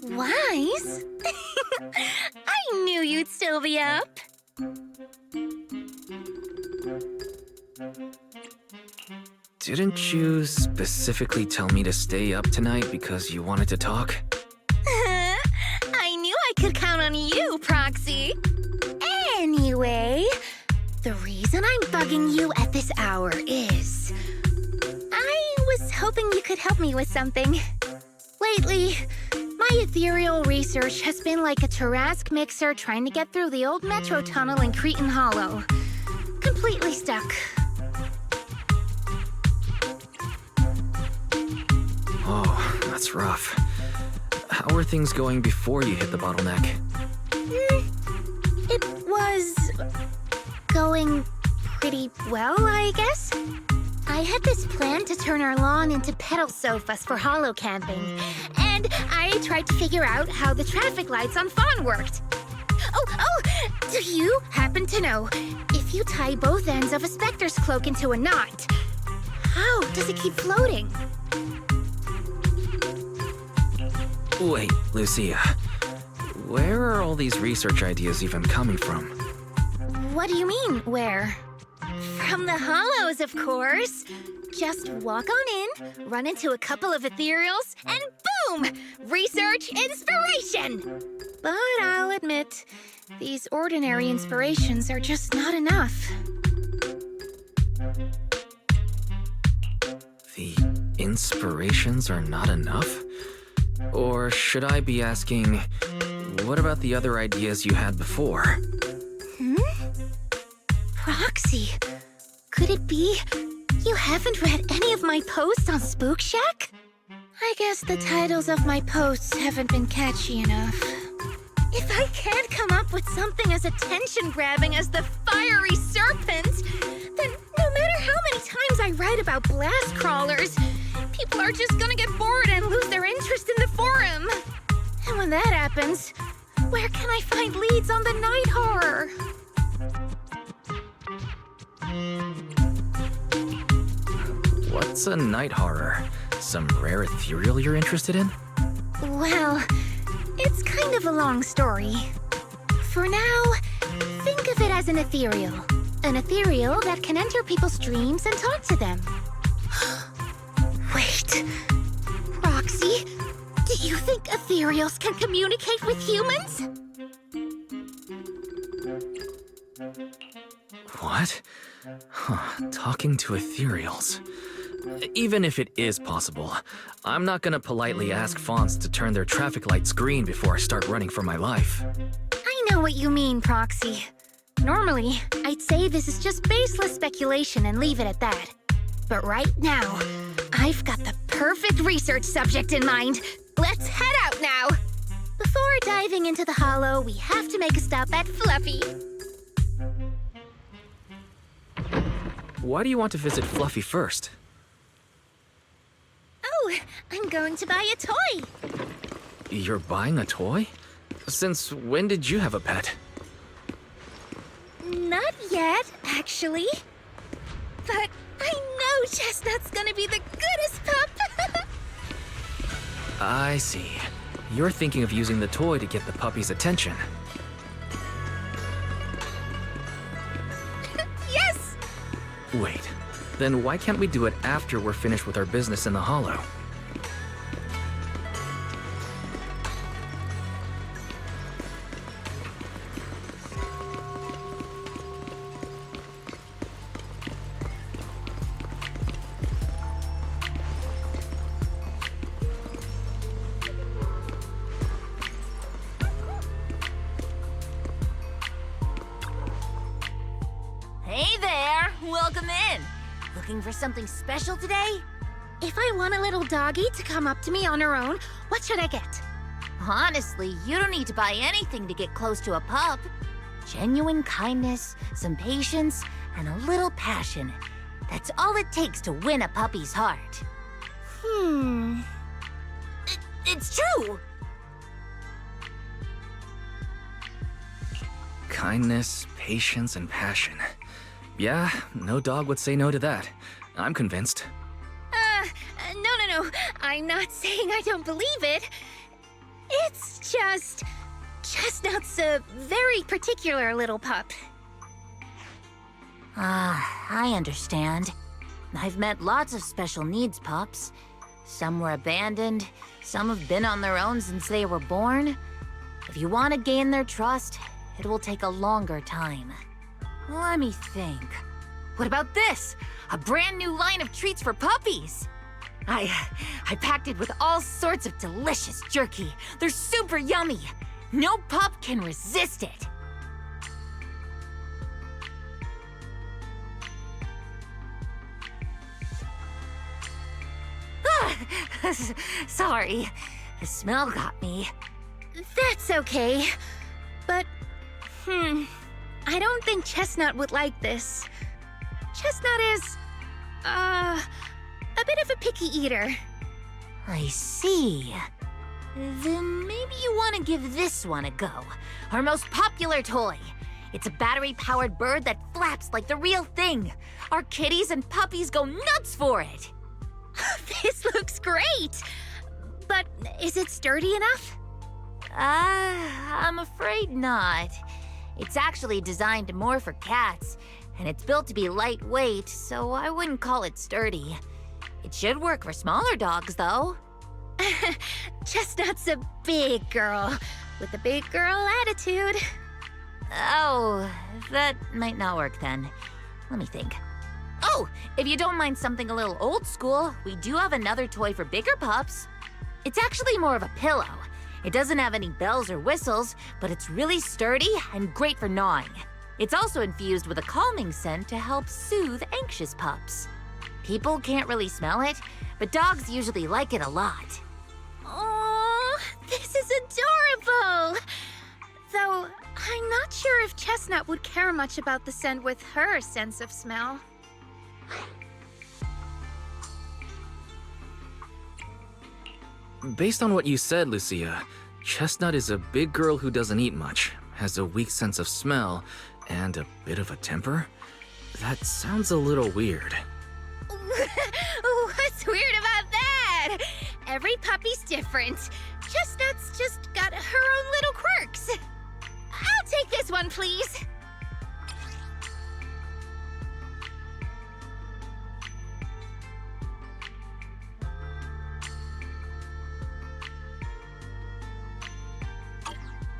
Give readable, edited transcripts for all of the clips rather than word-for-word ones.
Wise? I knew you'd still be up. Didn't you specifically tell me to stay up tonight because you wanted to talk? I knew I could count on you, Proxy. Anyway, the reason I'm bugging you at this hour is... I was hoping you could help me with something. Lately, my ethereal research has been like a Tarrasque mixer trying to get through the old metro tunnel in Cretan Hollow. Completely stuck. Oh, that's rough. How were things going before you hit the bottleneck? It was... going pretty well, I guess. I had this plan to turn our lawn into pedal sofas for hollow camping, and I tried to figure out how the traffic lights on Fawn worked. Oh, do you happen to know, if you tie both ends of a Spectre's cloak into a knot, how does it keep floating? Wait, Lucia. Where are all these research ideas even coming from? What do you mean, where? From the Hollows, of course. Just walk on in, run into a couple of ethereals, and boom! Research inspiration! But I'll admit, these ordinary inspirations are just not enough. The inspirations are not enough? Or should I be asking, what about the other ideas you had before? Proxy, could it be you haven't read any of my posts on Spook Shack? I guess the titles of my posts haven't been catchy enough. If I can't come up with something as attention-grabbing as the fiery serpent, then no matter how many times I write about blast crawlers, people are just gonna get bored and lose their interest in the forum. And when that happens, where can I find leads on the night horror? What's a night horror? Some rare ethereal you're interested in? Well, it's kind of a long story. For now, think of it as an ethereal. An ethereal that can enter people's dreams and talk to them. Wait, Roxy, do you think ethereals can communicate with humans? What? Huh, talking to ethereals. Even if it is possible, I'm not gonna politely ask fawns to turn their traffic lights green before I start running for my life. I know what you mean, Proxy. Normally, I'd say this is just baseless speculation and leave it at that. But right now, I've got the perfect research subject in mind. Let's head out now! Before diving into the hollow, we have to make a stop at Fluffy. Why do you want to visit Fluffy first? Oh, I'm going to buy a toy. You're buying a toy? Since when did you have a pet? Not yet, actually. But I know Chestnut's gonna be the goodest pup. I see. You're thinking of using the toy to get the puppy's attention. Yes! Wait, then why can't we do it after we're finished with our business in the hollow? Hey there! Welcome in! Looking for something special today? If I want a little doggy to come up to me on her own, what should I get? Honestly, you don't need to buy anything to get close to a pup. Genuine kindness, some patience, and a little passion. That's all it takes to win a puppy's heart. It's true! Kindness, patience, and passion. Yeah, no dog would say no to that. I'm convinced. No. I'm not saying I don't believe it. It's just... Chestnut's a very particular little pup. I understand. I've met lots of special needs pups. Some were abandoned, some have been on their own since they were born. If you want to gain their trust, it will take a longer time. Let me think. What about this? A brand new line of treats for puppies! I packed it with all sorts of delicious jerky. They're super yummy. No pup can resist it. Sorry, the smell got me. That's okay. But, I don't think Chestnut would like this. Chestnut is, a bit of a picky eater. I see. Then maybe you want to give this one a go. Our most popular toy. It's a battery-powered bird that flaps like the real thing. Our kitties and puppies go nuts for it. This looks great! But is it sturdy enough? I'm afraid not. It's actually designed more for cats, and it's built to be lightweight, so I wouldn't call it sturdy. It should work for smaller dogs, though. Chestnut's a big girl, with a big girl attitude. Oh, that might not work then. Let me think. Oh, if you don't mind something a little old school, we do have another toy for bigger pups. It's actually more of a pillow. It doesn't have any bells or whistles, but it's really sturdy and great for gnawing. It's also infused with a calming scent to help soothe anxious pups. People can't really smell it, but dogs usually like it a lot. Oh, this is adorable! Though, I'm not sure if Chestnut would care much about the scent with her sense of smell. Based on what you said, Lucia, Chestnut is a big girl who doesn't eat much, has a weak sense of smell, and a bit of a temper? That sounds a little weird. What's weird about that? Every puppy's different. Chestnut's just got her own little quirks. I'll take this one, please.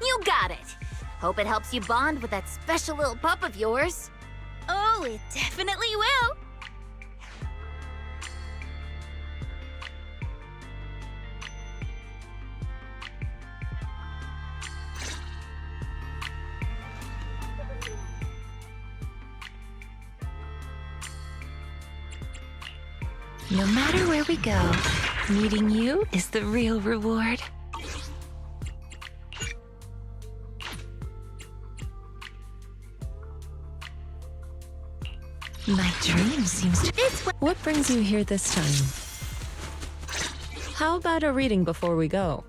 You got it. Hope it helps you bond with that special little pup of yours. Oh, it definitely will. No matter where we go, meeting you is the real reward. My dream seems to... What brings you here this time? How about a reading before we go?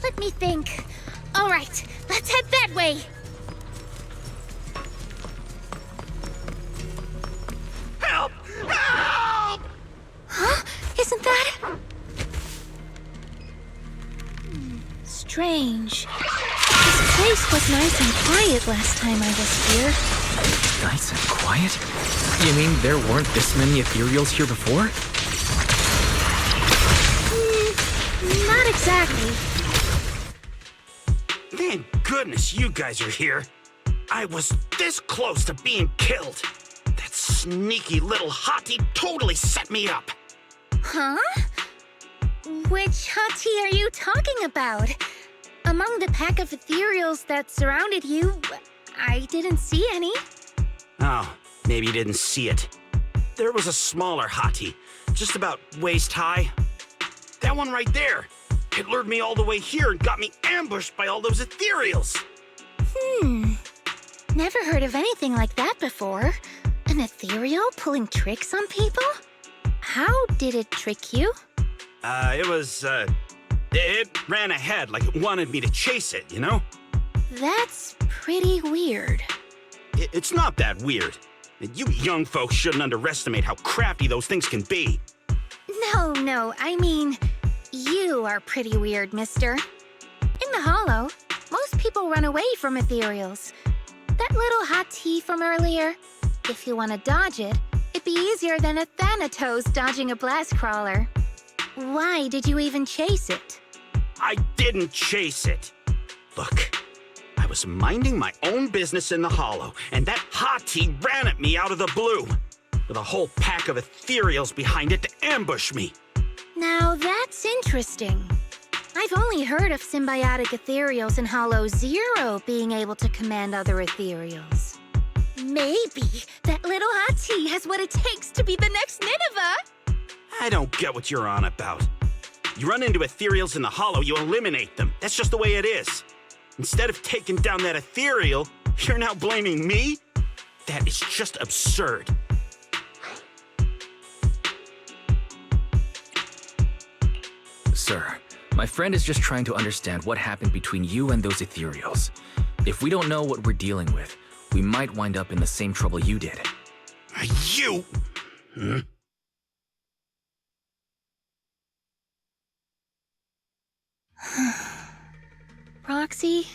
Let me think. All right, let's head that way. Help! Help! Huh? Isn't that... Strange. This place was nice and quiet last time I was here. Nice and quiet? You mean there weren't this many ethereals here before? Not exactly. Thank goodness you guys are here. I was this close to being killed. That sneaky little hottie totally set me up. Huh? Which hottie are you talking about? Among the pack of ethereals that surrounded you, I didn't see any. Oh, maybe you didn't see it. There was a smaller hottie, just about waist high. That one right there. It lured me all the way here and got me ambushed by all those ethereals. Never heard of anything like that before. An ethereal pulling tricks on people? How did it trick you? It ran ahead like it wanted me to chase it, you know? That's pretty weird. It's not that weird. You young folks shouldn't underestimate how crafty those things can be. No, I mean, you are pretty weird, mister. In the Hollow, most people run away from ethereals. That little hot tea from earlier, if you want to dodge it, it'd be easier than a Thanatos dodging a blast crawler. Why did you even chase it? I didn't chase it. Look, I was minding my own business in the Hollow, and that hot tea ran at me out of the blue, with a whole pack of ethereals behind it to ambush me. Now that's interesting. I've only heard of symbiotic ethereals in Hollow Zero being able to command other ethereals. Maybe that little hot tea has what it takes to be the next Nineveh. I don't get what you're on about. You run into ethereals in the Hollow, you eliminate them. That's just the way it is. Instead of taking down that ethereal, you're now blaming me? That is just absurd. Sir, my friend is just trying to understand what happened between you and those ethereals. If we don't know what we're dealing with, we might wind up in the same trouble you did. You? Roxy,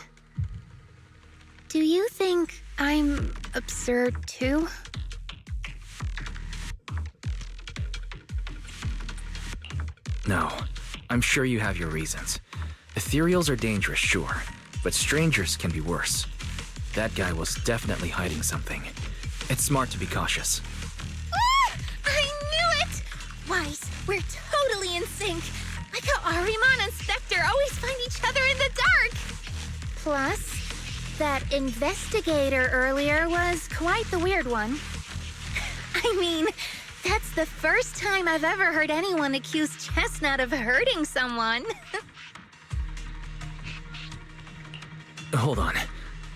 do you think I'm absurd too? No, I'm sure you have your reasons. Ethereals are dangerous, sure, but strangers can be worse. That guy was definitely hiding something. It's smart to be cautious. Ah! I knew it! Wise, we're totally in sync. Like how Ahriman and Spectre always find each other in the dark. Plus, that investigator earlier was quite the weird one. I mean, that's the first time I've ever heard anyone accuse Chestnut of hurting someone. Hold on.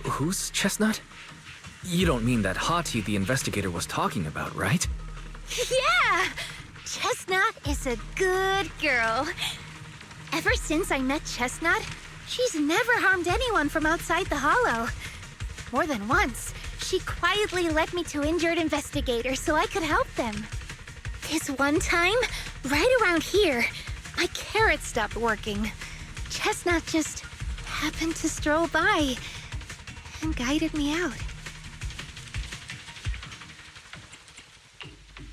Who's Chestnut? You don't mean that Hati the investigator was talking about, right? Yeah! Chestnut is a good girl. Ever since I met Chestnut, she's never harmed anyone from outside the Hollow. More than once, she quietly led me to injured investigators so I could help them. This one time, right around here, my carrot stopped working. Chestnut just happened to stroll by and guided me out.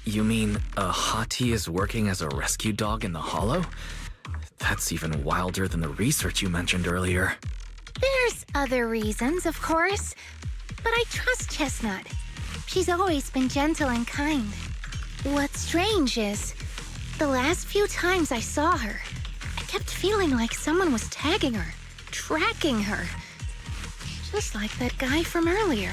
You mean Hati is working as a rescue dog in the Hollow? That's even wilder than the research you mentioned earlier. There's other reasons, of course, but I trust Chestnut. She's always been gentle and kind. What's strange is, the last few times I saw her, I kept feeling like someone was tagging her, tracking her. Just like that guy from earlier.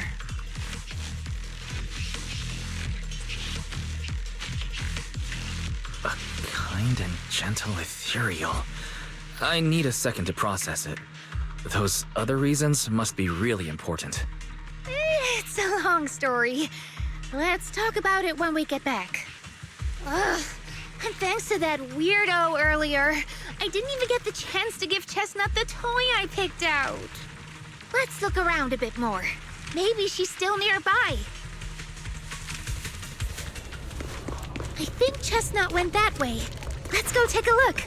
A kind and gentle ethereal. I need a second to process it. Those other reasons must be really important. It's a long story. Let's talk about it when we get back. Ugh. And thanks to that weirdo earlier, I didn't even get the chance to give Chestnut the toy I picked out. Let's look around a bit more. Maybe she's still nearby. I think Chestnut went that way. Let's go take a look.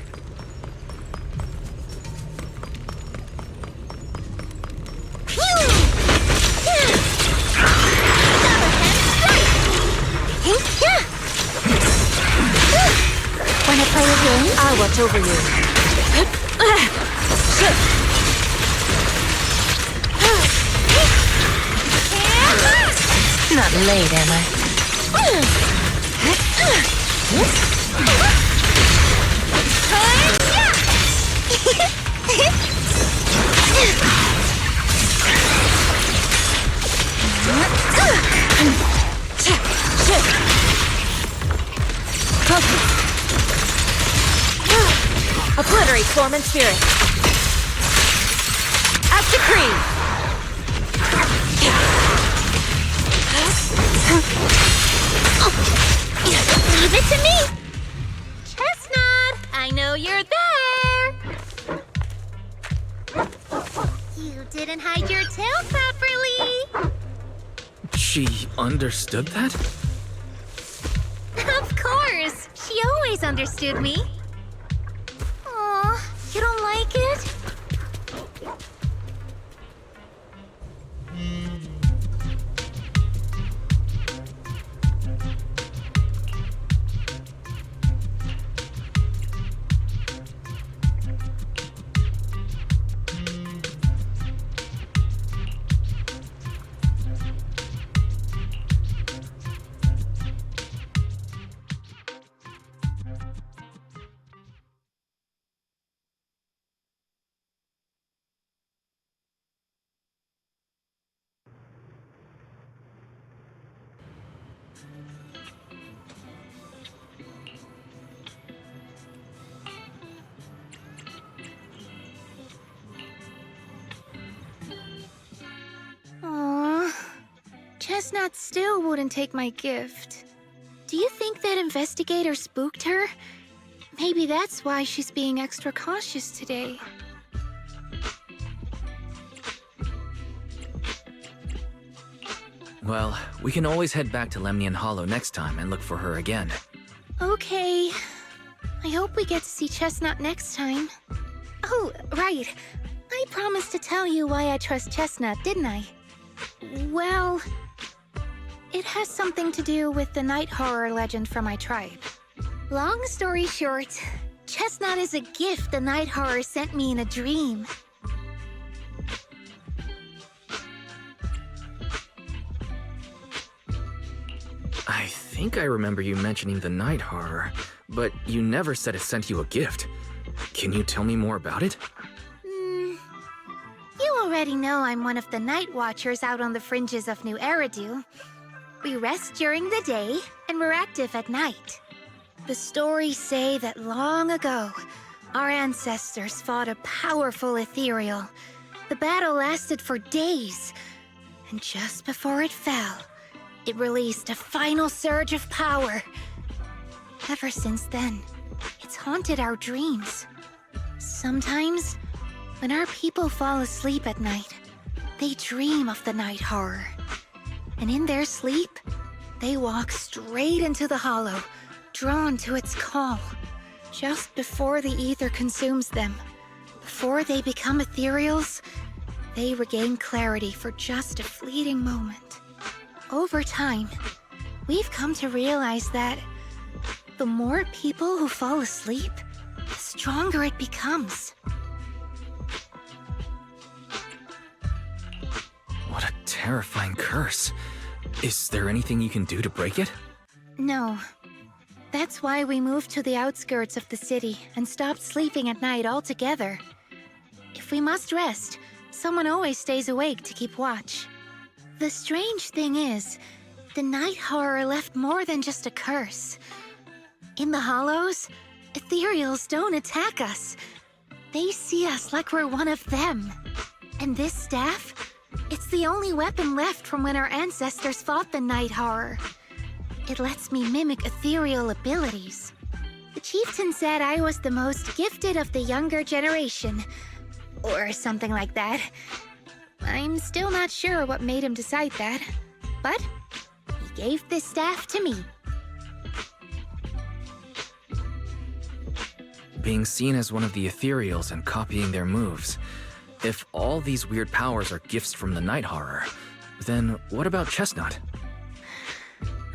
When I play a game, I'll watch over you. Not late, am I? Obliterate form and spirit. As decreed! Leave it to me! Chestnut, I know you're there! You didn't hide your tail properly! She understood that? Of course! She always understood me. Aw, you don't like it? Chestnut still wouldn't take my gift. Do you think that investigator spooked her? Maybe that's why she's being extra cautious today. Well, we can always head back to Lemnian Hollow next time and look for her again. Okay. I hope we get to see Chestnut next time. Oh, right. I promised to tell you why I trust Chestnut, didn't I? Well, it has something to do with the night horror legend from my tribe. Long story short, Chestnut is a gift the night horror sent me in a dream. I think I remember you mentioning the night horror, but you never said it sent you a gift. Can you tell me more about it? You already know I'm one of the night watchers out on the fringes of New Eridu. We rest during the day, and we're active at night. The stories say that long ago, our ancestors fought a powerful ethereal. The battle lasted for days, and just before it fell, it released a final surge of power. Ever since then, it's haunted our dreams. Sometimes, when our people fall asleep at night, they dream of the night horror. And in their sleep, they walk straight into the hollow, drawn to its call. Just before the ether consumes them, before they become ethereals, they regain clarity for just a fleeting moment. Over time, we've come to realize that the more people who fall asleep, the stronger it becomes. What a terrifying curse. Is there anything you can do to break it? No. That's why we moved to the outskirts of the city and stopped sleeping at night altogether. If we must rest, someone always stays awake to keep watch. The strange thing is, the night horror left more than just a curse. In the hollows, ethereals don't attack us. They see us like we're one of them. And this staff, it's the only weapon left from when our ancestors fought the night horror. It lets me mimic ethereal abilities. The chieftain said I was the most gifted of the younger generation, or something like that. I'm still not sure what made him decide that, but he gave this staff to me. Being seen as one of the ethereals and copying their moves. If all these weird powers are gifts from the night horror, then what about Chestnut?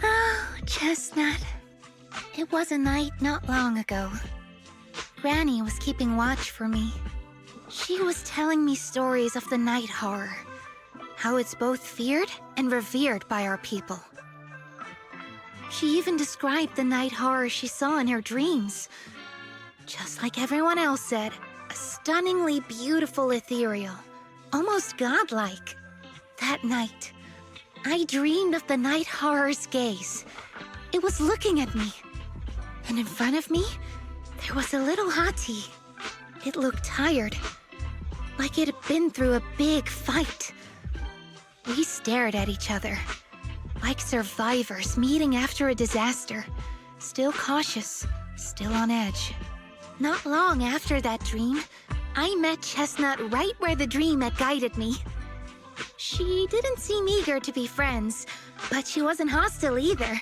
Oh, Chestnut. It was a night not long ago. Granny was keeping watch for me. She was telling me stories of the night horror, how it's both feared and revered by our people. She even described the night horror she saw in her dreams. Just like everyone else said, a stunningly beautiful ethereal, almost godlike. That night, I dreamed of the night horror's gaze. It was looking at me, and in front of me, there was a little hottie. It looked tired, like it had been through a big fight. We stared at each other, like survivors meeting after a disaster, still cautious, still on edge. Not long after that dream, I met Chestnut right where the dream had guided me. She didn't seem eager to be friends, but she wasn't hostile either.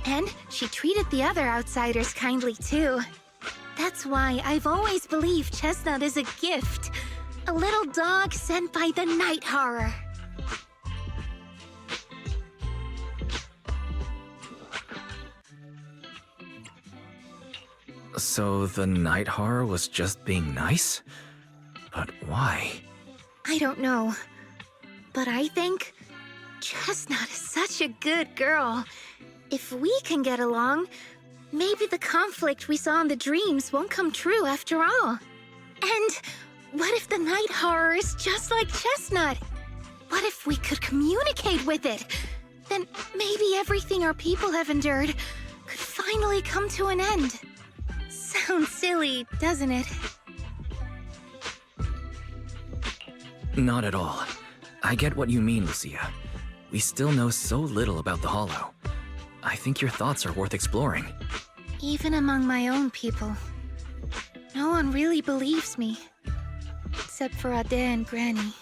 And she treated the other outsiders kindly too. That's why I've always believed Chestnut is a gift. A little dog sent by the night horror. So the night horror was just being nice? But why? I don't know. But I think Chestnut is such a good girl. If we can get along, maybe the conflict we saw in the dreams won't come true after all. And what if the night horror is just like Chestnut? What if we could communicate with it? Then maybe everything our people have endured could finally come to an end. Sounds silly, doesn't it? Not at all. I get what you mean, Lucia. We still know so little about the Hollow. I think your thoughts are worth exploring. Even among my own people, no one really believes me. Except for Ade and Granny.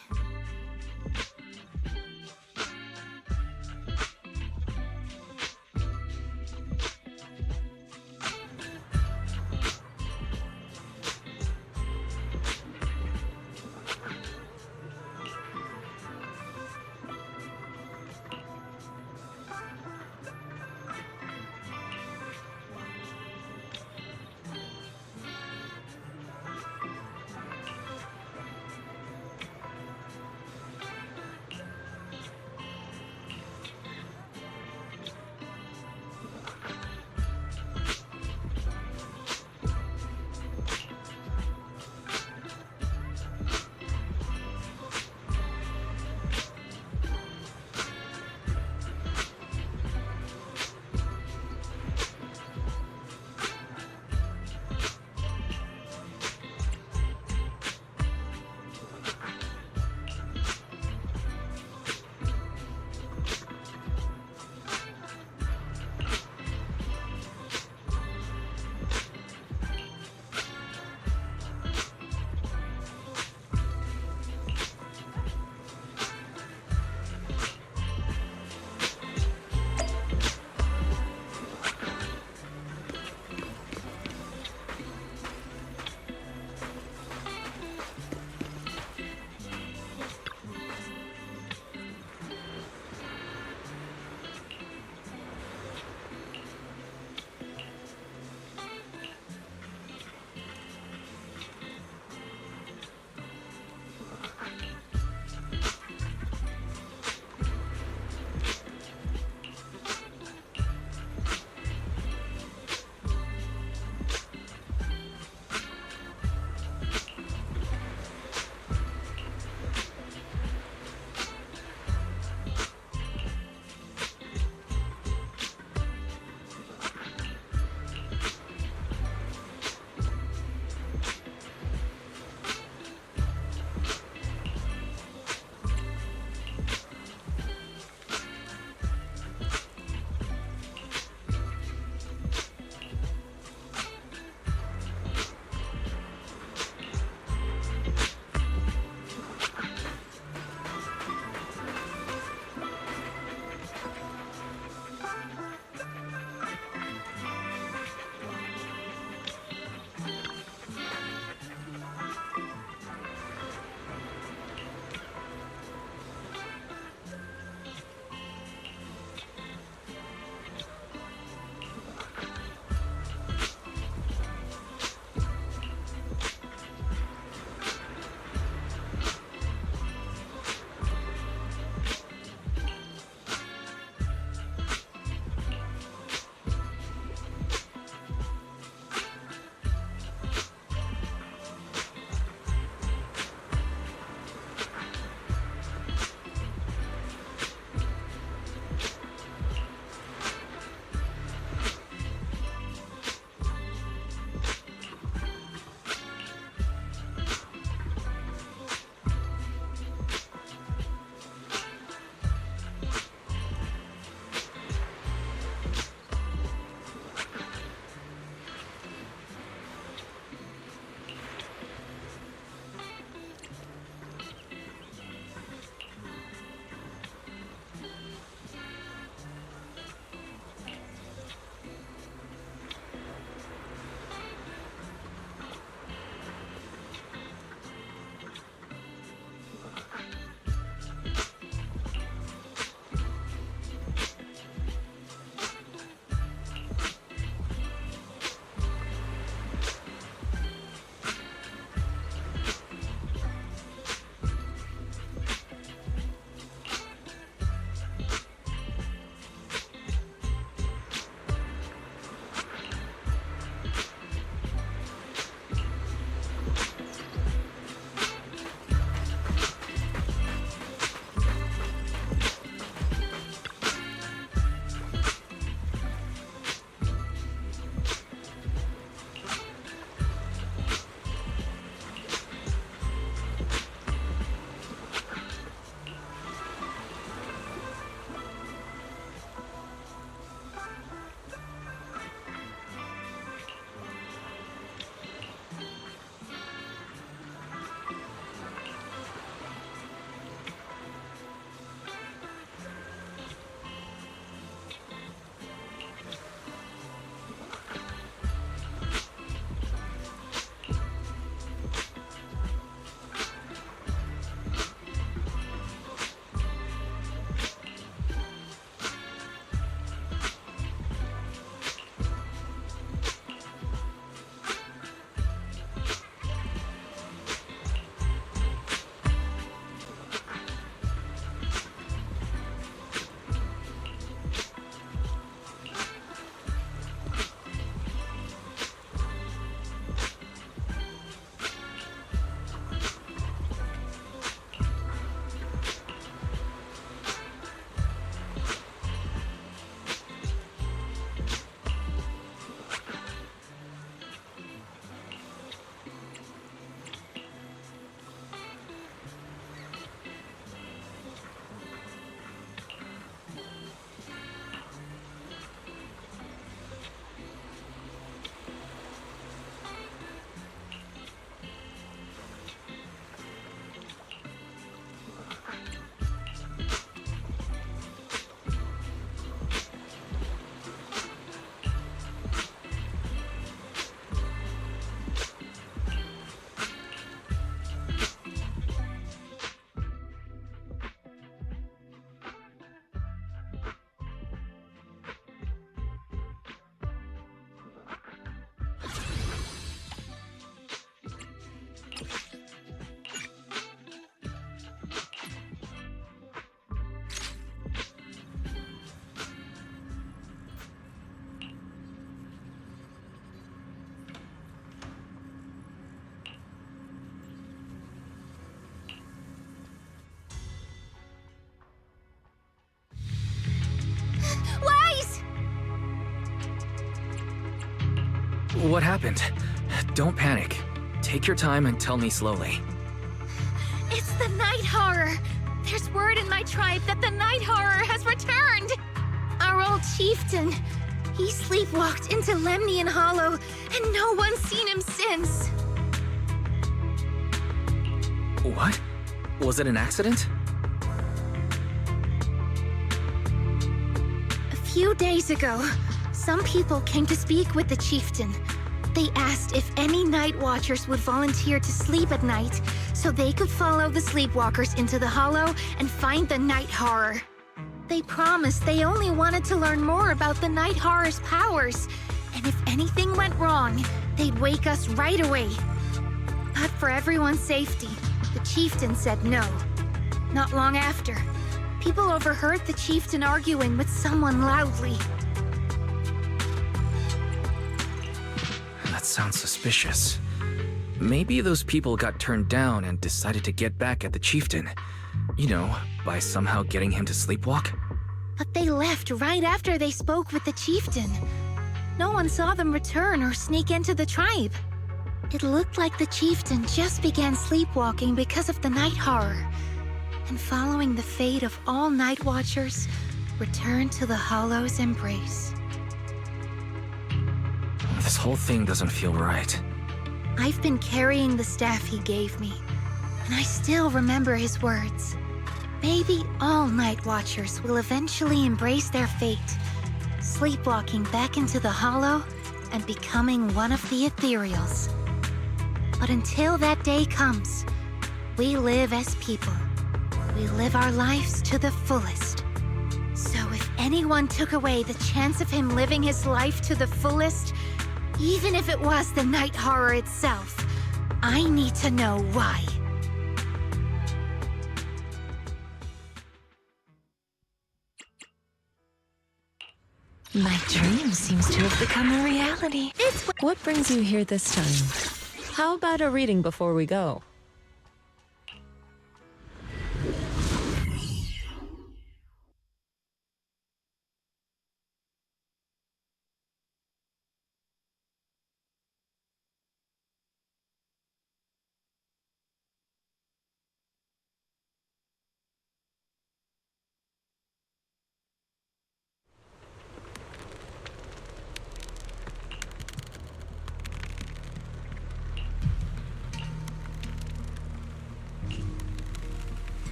What happened? Don't panic. Take your time and tell me slowly. It's the night horror. There's word in my tribe that the night horror has returned. Our old chieftain. He sleepwalked into Lemnian Hollow, and no one's seen him since. What? Was it an accident? A few days ago, some people came to speak with the chieftain. They asked if any night watchers would volunteer to sleep at night so they could follow the sleepwalkers into the hollow and find the night horror. They promised they only wanted to learn more about the night horror's powers, and if anything went wrong, they'd wake us right away. But for everyone's safety, the chieftain said no. Not long after, people overheard the chieftain arguing with someone loudly. That sounds suspicious. Maybe those people got turned down and decided to get back at the chieftain. You know, by somehow getting him to sleepwalk? But they left right after they spoke with the chieftain. No one saw them return or sneak into the tribe. It looked like the chieftain just began sleepwalking because of the night horror, and following the fate of all night watchers, returned to the Hollow's embrace. This whole thing doesn't feel right. I've been carrying the staff he gave me, and I still remember his words. Maybe all night watchers will eventually embrace their fate, sleepwalking back into the Hollow and becoming one of the ethereals. But until that day comes, we live as people. We live our lives to the fullest. So if anyone took away the chance of him living his life to the fullest, even if it was the night horror itself, I need to know why. My dream seems to have become a reality. What brings you here this time? How about a reading before we go?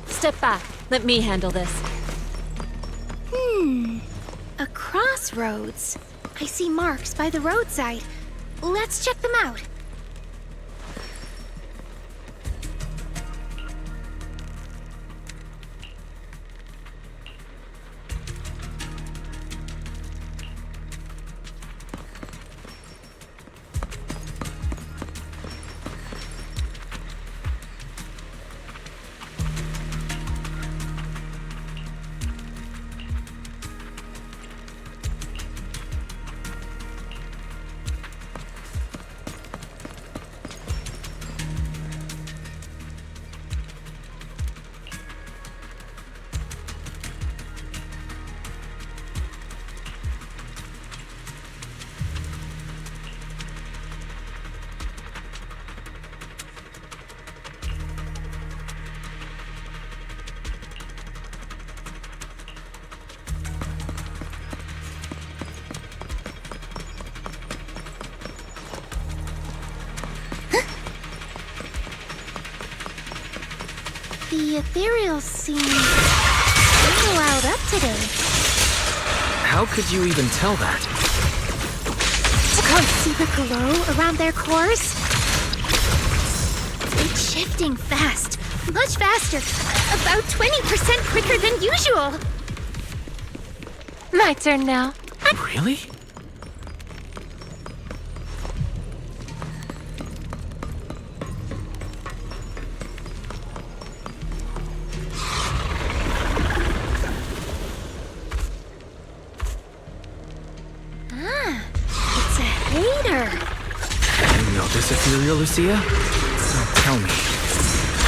Step back. Let me handle this. A crossroads. I see marks by the roadside. Let's check them out. The ethereals seem pretty riled up today. How could you even tell that? Can't see the glow around their cores? It's shifting fast, much faster, about 20% quicker than usual. My turn now. Really? It's a hater. You know this ethereal, Lucia? tell me,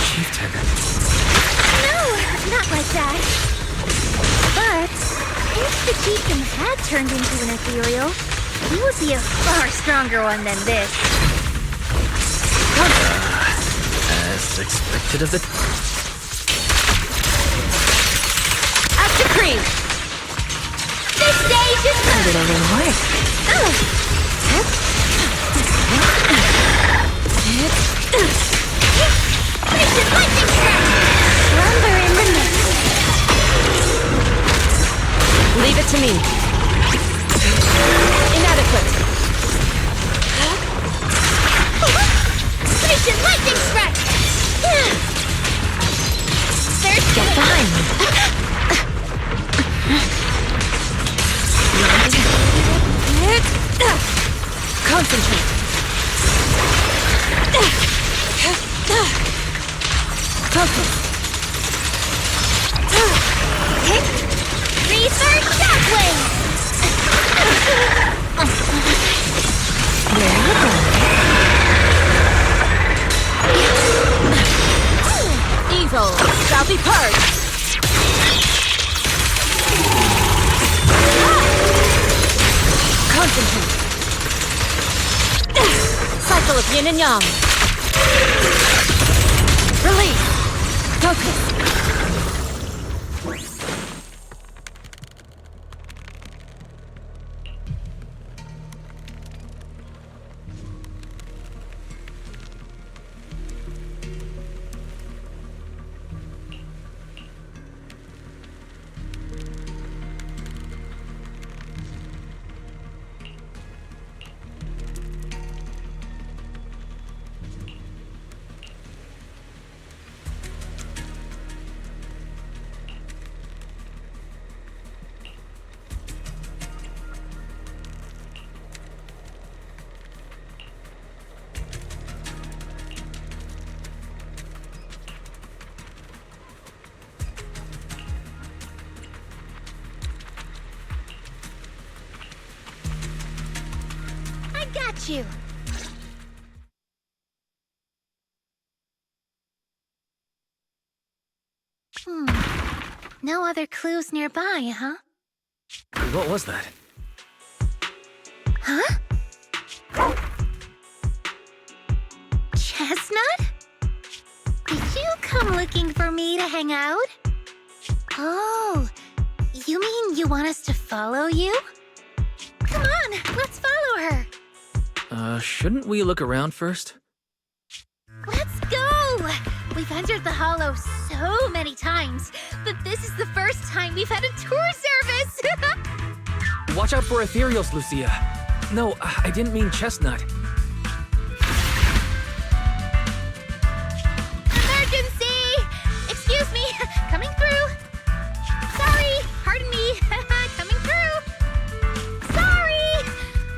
Chieftain. No, not like that. But if the chieftain had turned into an ethereal, he would be a far stronger one than this. As expected of the... Up to cream! This stage is A little reward. Precious lightning strike! Slumber in the mist. Leave it to me. Inadequate. Precious lightning strike! There's Get behind me. Concentrate. Focus. Research shockwave! Where are you going? Evil shall be purged. Concentrate. Cycle of yin and yang. Release. Focus. Got you. No other clues nearby, huh? What was that? Huh? Chestnut? Did you come looking for me to hang out? Oh, you mean you want us to follow you? Come on, let's follow her. Shouldn't we look around first? Let's go! We've entered the Hollow so many times, but this is the first time we've had a tour service! Watch out for ethereals, Lucia. No, I didn't mean Chestnut. Emergency! Excuse me, coming through. Sorry, pardon me, coming through. Sorry!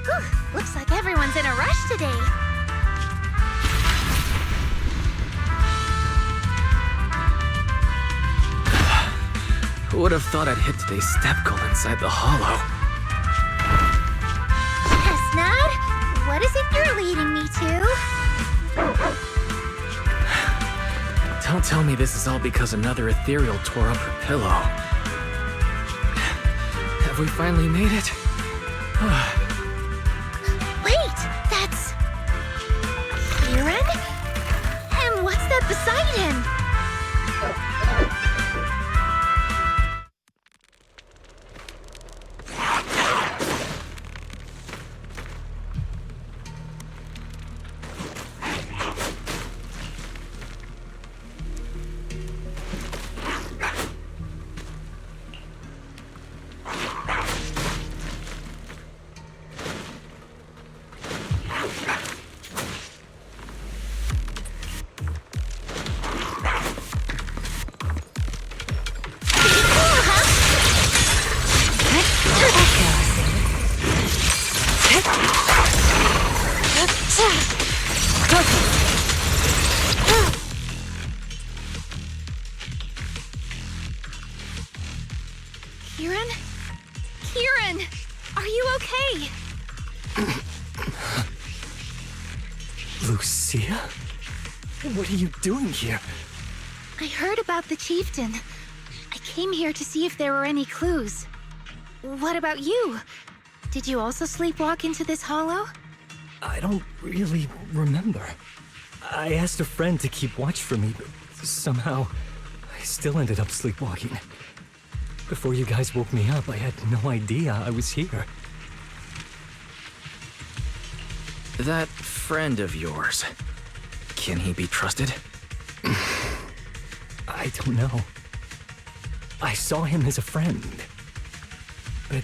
Whew, looks like everyone's in a rush today. Who would have thought I'd hit today's step goal inside the Hollow? Chestnut, what is it you're leading me to? Don't tell me this is all because another ethereal tore up her pillow. Have we finally made it? Wait, that's... Kieran? And what's that beside him? Kieran? Kieran! Are you okay? Lucia? What are you doing here? I heard about the chieftain. I came here to see if there were any clues. What about you? Did you also sleepwalk into this hollow? I don't really remember. I asked a friend to keep watch for me, but somehow I still ended up sleepwalking. Before you guys woke me up, I had no idea I was here. That friend of yours, can he be trusted? I don't know. I saw him as a friend. But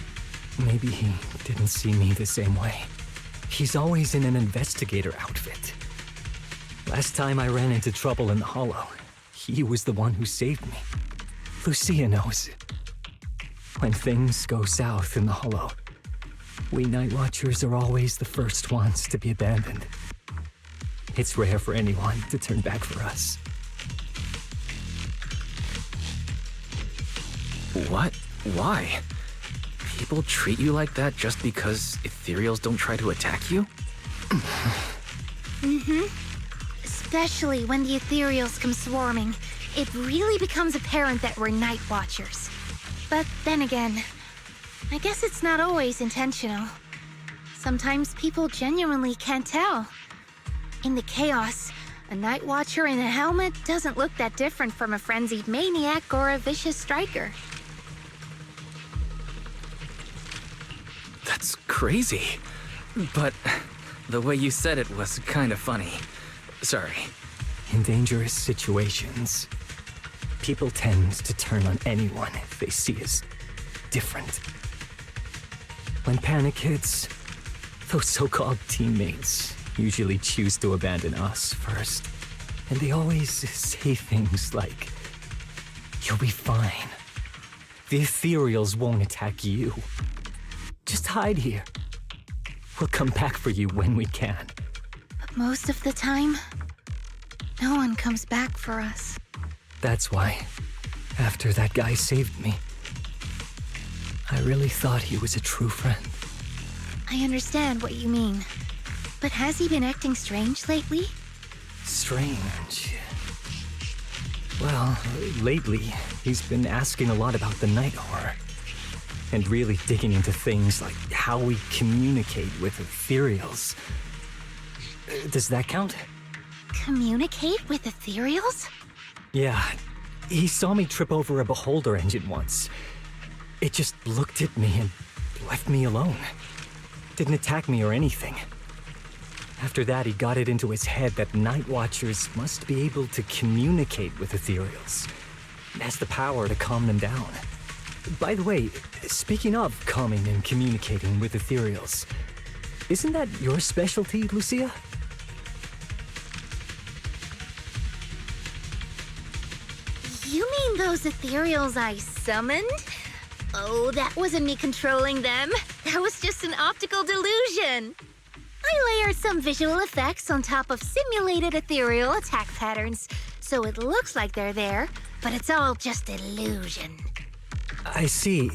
maybe he didn't see me the same way. He's always in an investigator outfit. Last time I ran into trouble in the Hollow, he was the one who saved me. Lucia knows. When things go south in the Hollow, we Night Watchers are always the first ones to be abandoned. It's rare for anyone to turn back for us. What? Why? People treat you like that just because ethereals don't try to attack you? Especially when the ethereals come swarming. It really becomes apparent that we're Night Watchers. But then again, I guess it's not always intentional. Sometimes people genuinely can't tell. In the chaos, a Night Watcher in a helmet doesn't look that different from a frenzied maniac or a vicious striker. That's crazy. But the way you said it was kind of funny. Sorry. In dangerous situations, people tend to turn on anyone they see as different. When panic hits, those so-called teammates usually choose to abandon us first. And they always say things like, "You'll be fine. The ethereals won't attack you. Just hide here. We'll come back for you when we can." But most of the time, no one comes back for us. That's why, after that guy saved me, I really thought he was a true friend. I understand what you mean. But has he been acting strange lately? Strange. Well, lately, he's been asking a lot about the night horror. And really digging into things like how we communicate with ethereals. Does that count? Communicate with ethereals? Yeah, he saw me trip over a beholder engine once. It just looked at me and left me alone. Didn't attack me or anything. After that, he got it into his head that Night Watchers must be able to communicate with ethereals. It has the power to calm them down. By the way, speaking of calming and communicating with ethereals, isn't that your specialty, Lucia? You mean those ethereals I summoned? Oh, that wasn't me controlling them. That was just an optical delusion. I layered some visual effects on top of simulated ethereal attack patterns, so it looks like they're there, but it's all just illusion. I see.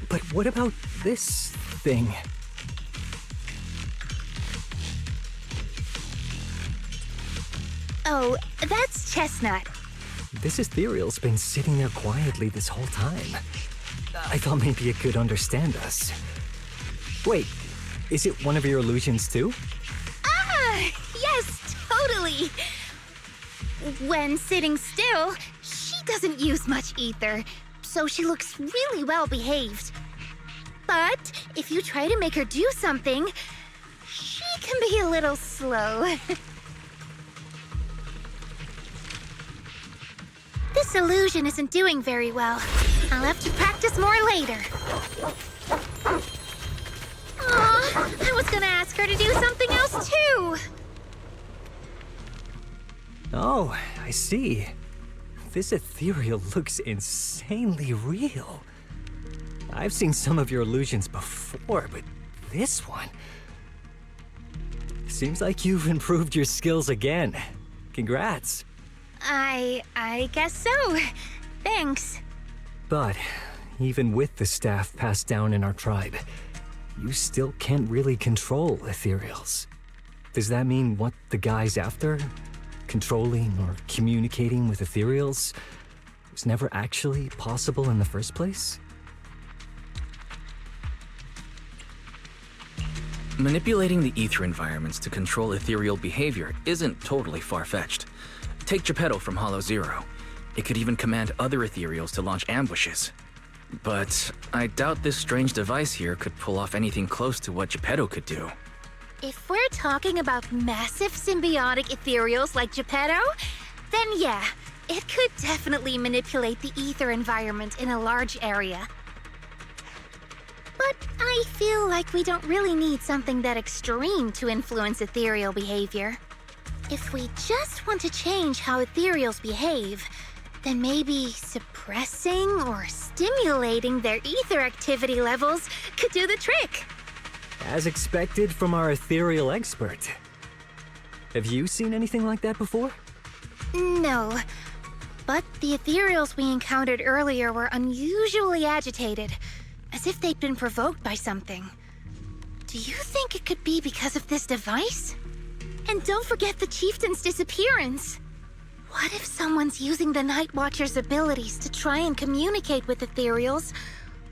But what about this thing? Oh, that's Chestnut. This ethereal's been sitting there quietly this whole time. I thought maybe it could understand us. Wait, is it one of your illusions too? Ah, yes, totally. When sitting still, she doesn't use much ether, so she looks really well behaved. But if you try to make her do something, she can be a little slow. This illusion isn't doing very well. I'll have to practice more later. Aw, I was gonna ask her to do something else too. Oh, I see. This ethereal looks insanely real. I've seen some of your illusions before, but this one... Seems like you've improved your skills again. Congrats. I guess so. Thanks. But even with the staff passed down in our tribe, you still can't really control ethereals. Does that mean what the guy's after controlling or communicating with ethereals was never actually possible in the first place? Manipulating the ether environments to control ethereal behavior isn't totally far-fetched. Take Geppetto from Hollow Zero. It could even command other ethereals to launch ambushes. But I doubt this strange device here could pull off anything close to what Geppetto could do. If we're talking about massive symbiotic ethereals like Geppetto, then yeah, it could definitely manipulate the ether environment in a large area. But I feel like we don't really need something that extreme to influence ethereal behavior. If we just want to change how ethereals behave, then maybe suppressing or stimulating their ether activity levels could do the trick. As expected from our ethereal expert. Have you seen anything like that before? No, but the ethereals we encountered earlier were unusually agitated, as if they'd been provoked by something. Do you think it could be because of this device? And don't forget the chieftain's disappearance. What if someone's using the Night Watcher's abilities to try and communicate with ethereals,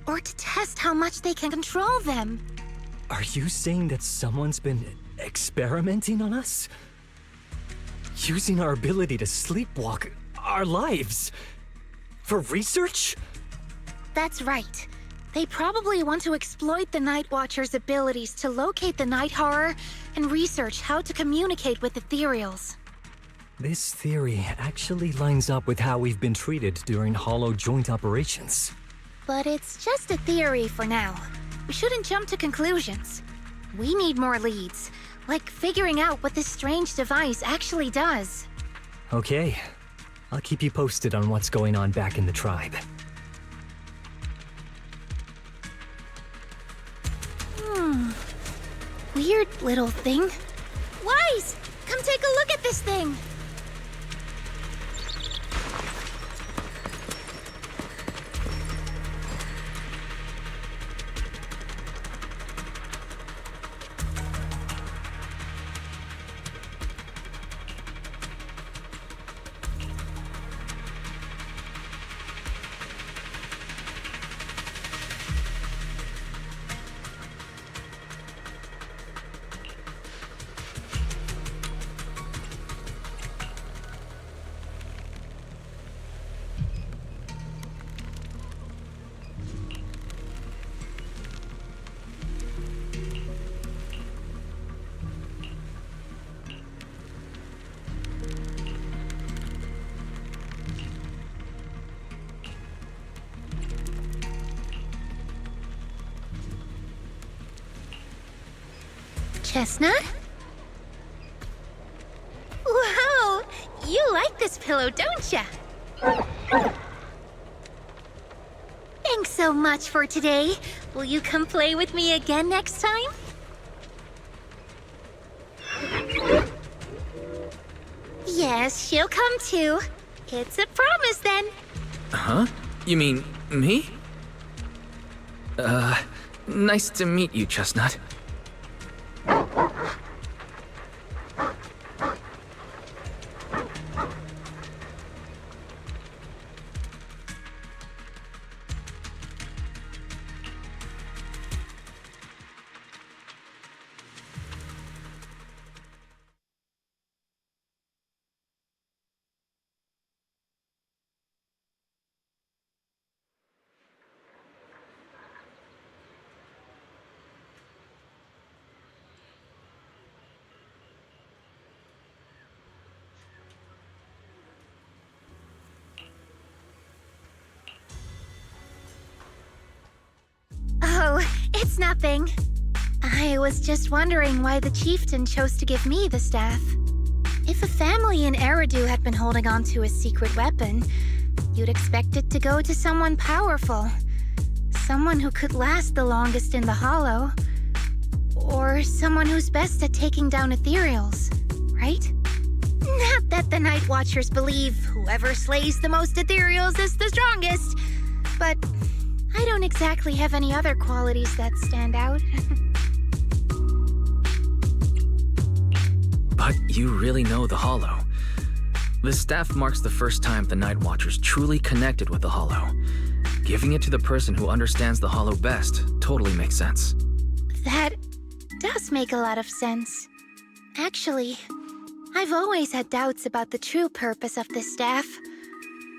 or to test how much they can control them? Are you saying that someone's been experimenting on us? Using our ability to sleepwalk our lives? For research? That's right. They probably want to exploit the Night Watcher's abilities to locate the night horror and research how to communicate with ethereals. This theory actually lines up with how we've been treated during Hollow joint operations. But it's just a theory for now. We shouldn't jump to conclusions. We need more leads, like figuring out what this strange device actually does. Okay. I'll keep you posted on what's going on back in the tribe. Weird little thing. Wise! Come take a look at this thing! Chestnut? Wow! You like this pillow, don't ya? Thanks so much for today. Will you come play with me again next time? Yes, she'll come too. It's a promise then. Huh? You mean me? Nice to meet you, Chestnut. Oh, it's nothing. I was just wondering why the chieftain chose to give me the staff. If a family in Eridu had been holding on to a secret weapon, you'd expect it to go to someone powerful. Someone who could last the longest in the Hollow. Or someone who's best at taking down ethereals, right? Not that the Night Watchers believe whoever slays the most ethereals is the strongest, but I don't exactly have any other qualities that stand out. But you really know the Hollow. This staff marks the first time the Night Watchers truly connected with the Hollow. Giving it to the person who understands the Hollow best totally makes sense. That does make a lot of sense. Actually, I've always had doubts about the true purpose of this staff.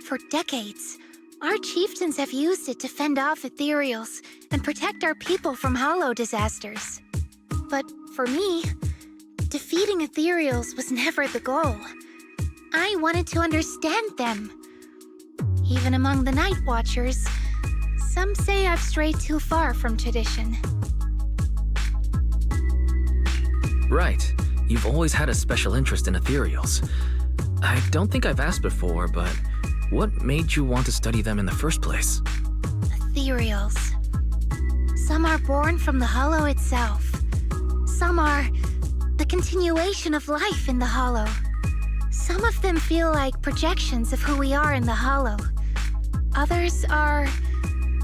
For decades, our chieftains have used it to fend off ethereals and protect our people from Hollow disasters. But for me, defeating ethereals was never the goal. I wanted to understand them. Even among the Night Watchers, some say I've strayed too far from tradition. Right. You've always had a special interest in ethereals. I don't think I've asked before, but what made you want to study them in the first place? Ethereals. Some are born from the Hollow itself. Some are the continuation of life in the Hollow. Some of them feel like projections of who we are in the Hollow. Others are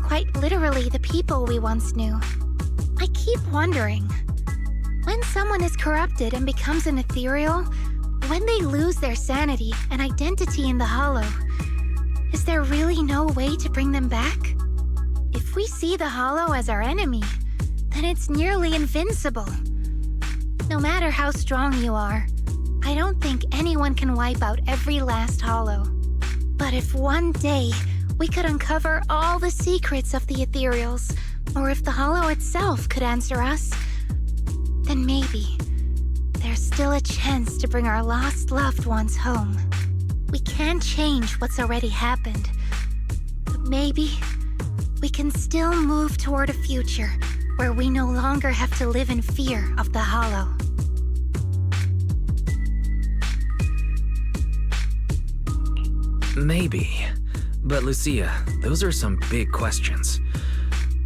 quite literally the people we once knew. I keep wondering, when someone is corrupted and becomes an ethereal, when they lose their sanity and identity in the Hollow, is there really no way to bring them back? If we see the Hollow as our enemy, then it's nearly invincible. No matter how strong you are, I don't think anyone can wipe out every last Hollow. But if one day we could uncover all the secrets of the ethereals, or if the Hollow itself could answer us, then maybe there's still a chance to bring our lost loved ones home. We can't change what's already happened, but maybe we can still move toward a future where we no longer have to live in fear of the Hollow. Maybe. But Lucia, those are some big questions.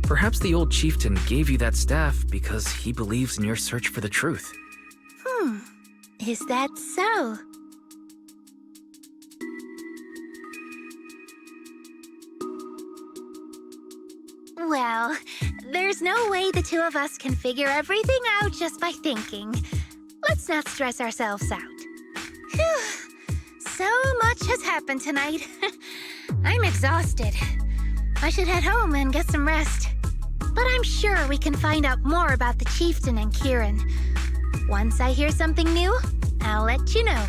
Perhaps the old chieftain gave you that staff because he believes in your search for the truth. Is that so? Well, there's no way the two of us can figure everything out just by thinking. Let's not stress ourselves out. Phew. So much has happened tonight. I'm exhausted. I should head home and get some rest. But I'm sure we can find out more about the chieftain and Kieran. Once I hear something new, I'll let you know.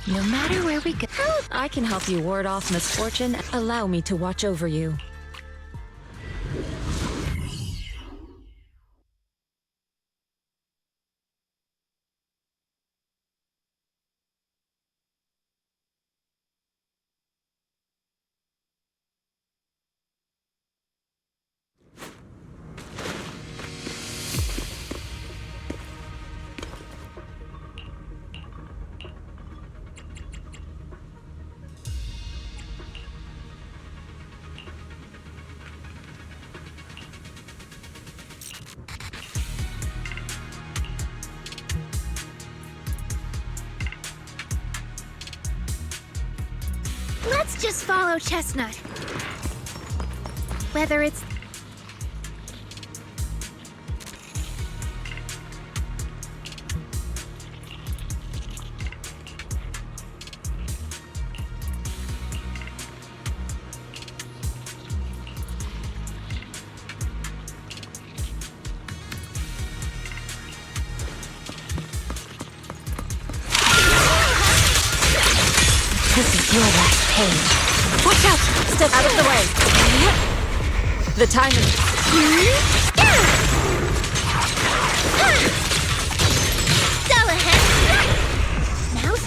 No matter where we go, I can help you ward off misfortune. Allow me to watch over you. Let's just follow Chestnut. Whether it's Your last page. Watch out! Step out of the way. The time is... Go ahead. Mouse.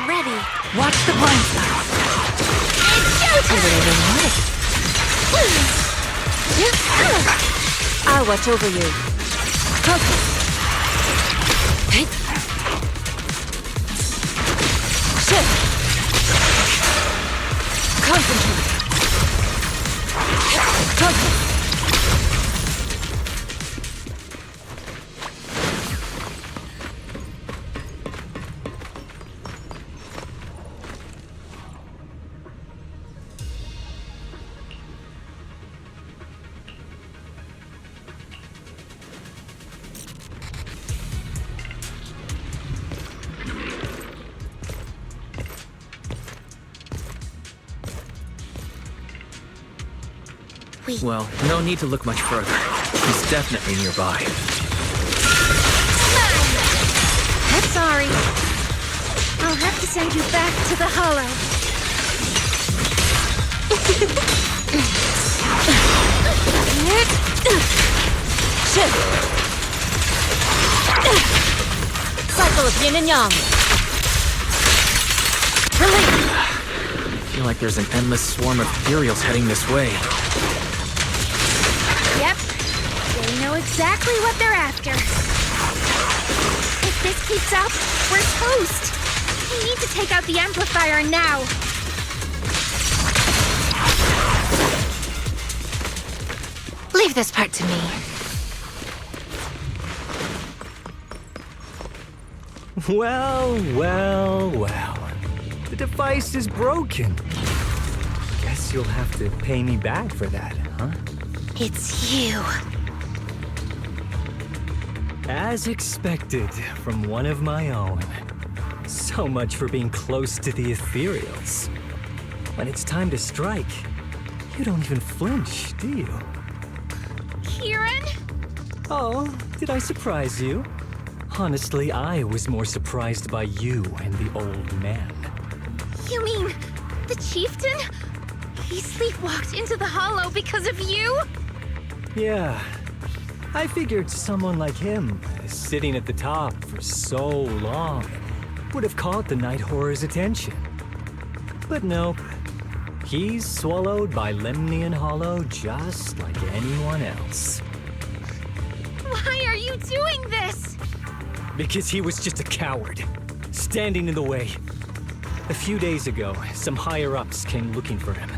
Ready. Watch the blind spot. I'll watch over you. Focus. Shift. Concentrate. Focus. Well, no need to look much further. He's definitely nearby. I'm sorry. I'll have to send you back to the Hollow. Shift. Cycle of yin and yang. Release. I feel like there's an endless swarm of ethereals heading this way. Yep. They know exactly what they're after. If this keeps up, we're toast. We need to take out the amplifier now. Leave this part to me. Well, well, well. The device is broken. Guess you'll have to pay me back for that, huh? It's you. As expected from one of my own. So much for being close to the ethereals. When it's time to strike, you don't even flinch, do you? Kieran? Oh, did I surprise you? Honestly, I was more surprised by you and the old man. You mean the chieftain? He sleepwalked into the Hollow because of you? Yeah. I figured someone like him, sitting at the top for so long, would have caught the Night Horror's attention. But nope. He's swallowed by Lemnian Hollow just like anyone else. Why are you doing this? Because he was just a coward, standing in the way. A few days ago, some higher-ups came looking for him.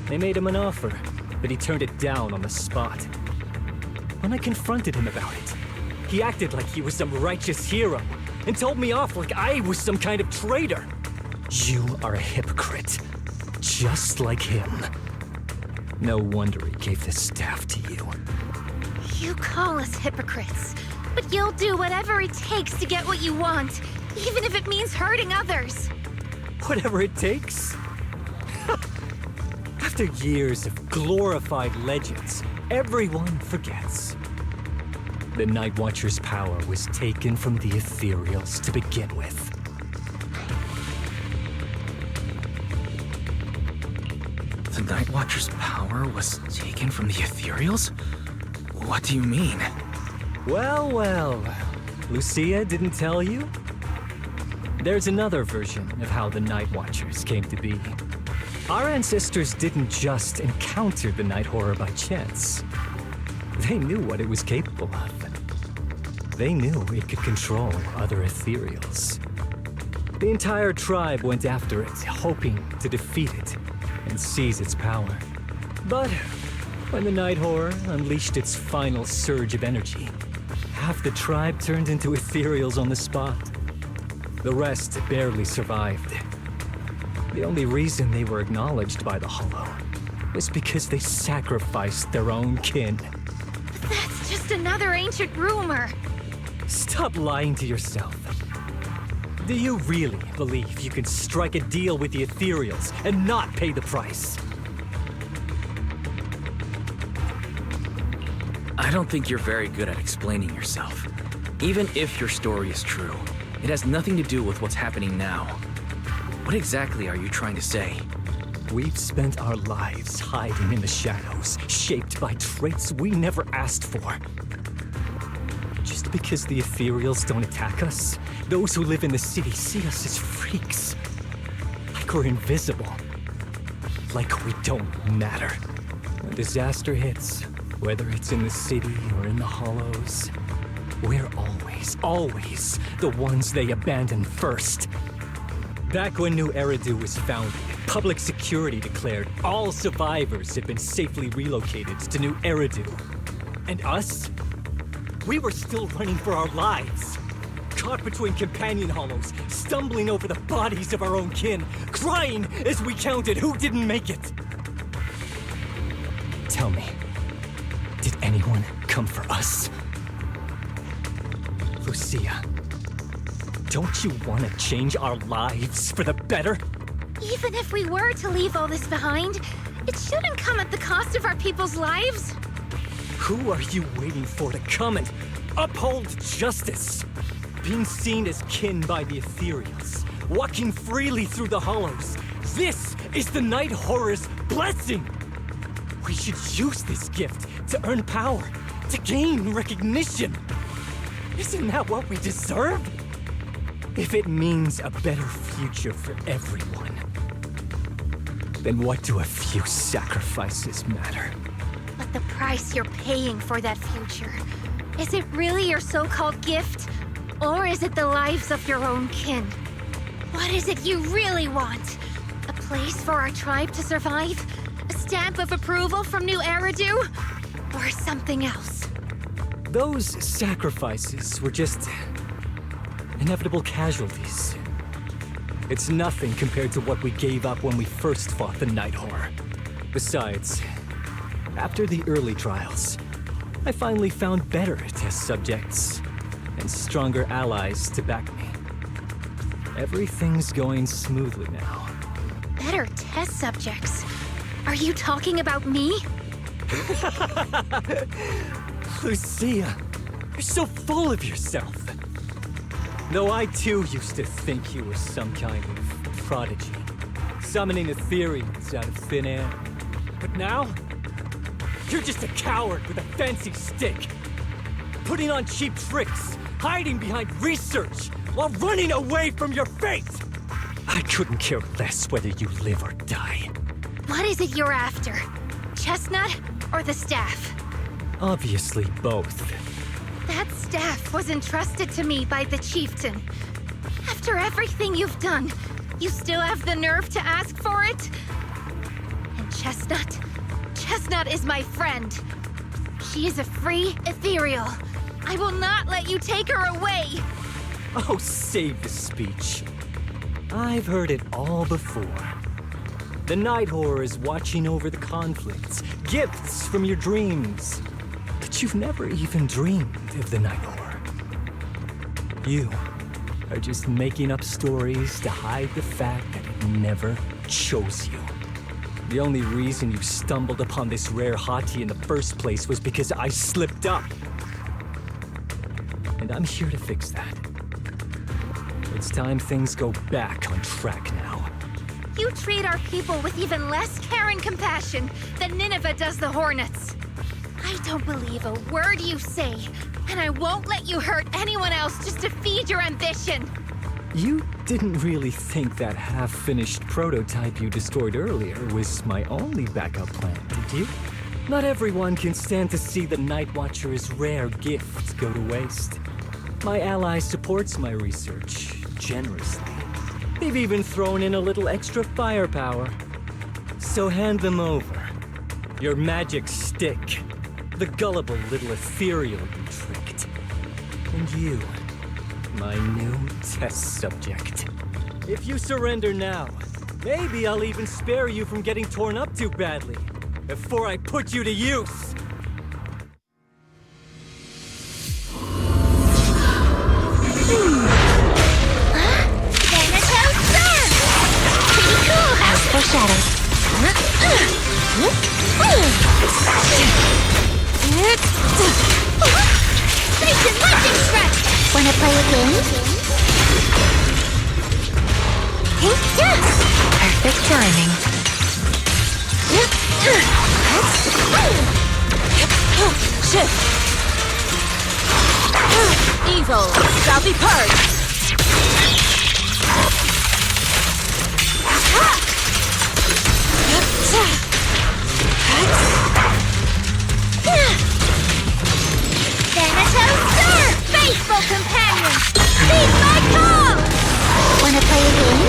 They made him an offer, but he turned it down on the spot. When I confronted him about it, he acted like he was some righteous hero and told me off like I was some kind of traitor. You are a hypocrite, just like him. No wonder he gave the staff to you. You call us hypocrites, but you'll do whatever it takes to get what you want, even if it means hurting others. Whatever it takes. After years of glorified legends, everyone forgets. The Night Watcher's power was taken from the ethereals to begin with. The Night Watcher's power was taken from the ethereals? What do you mean? Well, well. Lucia didn't tell you? There's another version of how the Night Watchers came to be. Our ancestors didn't just encounter the Night Horror by chance. They knew what it was capable of. They knew it could control other ethereals. The entire tribe went after it, hoping to defeat it and seize its power. But when the night horror unleashed its final surge of energy, half the tribe turned into ethereals on the spot. The rest barely survived. The only reason they were acknowledged by the Hollow was because they sacrificed their own kin. That's just another ancient rumor. Stop lying to yourself. Do you really believe you can strike a deal with the ethereals and not pay the price? I don't think you're very good at explaining yourself. Even if your story is true, it has nothing to do with what's happening now. What exactly are you trying to say? We've spent our lives hiding in the shadows, shaped by traits we never asked for. Just because the ethereals don't attack us, those who live in the city see us as freaks. Like we're invisible. Like we don't matter. When disaster hits, whether it's in the city or in the hollows, we're always the ones they abandon first. Back when New Eridu was founded, public security declared all survivors had been safely relocated to New Eridu. And us? We were still running for our lives. Caught between companion hollows, stumbling over the bodies of our own kin, crying as we counted who didn't make it. Tell me, did anyone come for us? Lucia, don't you want to change our lives for the better? Even if we were to leave all this behind, it shouldn't come at the cost of our people's lives. Who are you waiting for to come and uphold justice? Being seen as kin by the ethereals, walking freely through the hollows. This is the Night Horror's blessing! We should use this gift to earn power, to gain recognition. Isn't that what we deserve? If it means a better future for everyone, then what do a few sacrifices matter? But the price you're paying for that future, is it really your so-called gift? Or is it the lives of your own kin? What is it you really want? A place for our tribe to survive? A stamp of approval from New Eridu? Or something else? Those sacrifices were just inevitable casualties. It's nothing compared to what we gave up when we first fought the Night Horror. Besides, after the early trials, I finally found better test subjects and stronger allies to back me. Everything's going smoothly now. Better test subjects? Are you talking about me? Lucia, you're so full of yourself. Though I too used to think you were some kind of prodigy, summoning ethereals out of thin air. But now, you're just a coward with a fancy stick, putting on cheap tricks, hiding behind research, while running away from your fate! I couldn't care less whether you live or die. What is it you're after? Chestnut or the staff? Obviously both. That staff was entrusted to me by the chieftain. After everything you've done, you still have the nerve to ask for it? And Chestnut? Chestnut is my friend. She is a free ethereal. I will not let you take her away! Oh, save the speech. I've heard it all before. The Night Horror is watching over the conflicts, gifts from your dreams. But you've never even dreamed of the Night Horror. You are just making up stories to hide the fact that it never chose you. The only reason you stumbled upon this rare hottie in the first place was because I slipped up. And I'm here to fix that. It's time things go back on track now. You treat our people with even less care and compassion than Nineveh does the Hornets. I don't believe a word you say, and I won't let you hurt anyone else just to feed your ambition. You didn't really think that half-finished prototype you destroyed earlier was my only backup plan, did you? Not everyone can stand to see the Night Watcher's rare gift go to waste. My ally supports my research generously. They've even thrown in a little extra firepower. So hand them over, Your magic stick. The gullible little ethereal you tricked. And you, my new test subject. If you surrender now, maybe I'll even spare you from getting torn up too badly before I put you to use. As foreshadowed. Station lightning strike! Wanna play a game? Perfect timing. Shift! Evil shall be purged! Thanatos, sir! Faithful companion! Heed my call! Wanna play a game?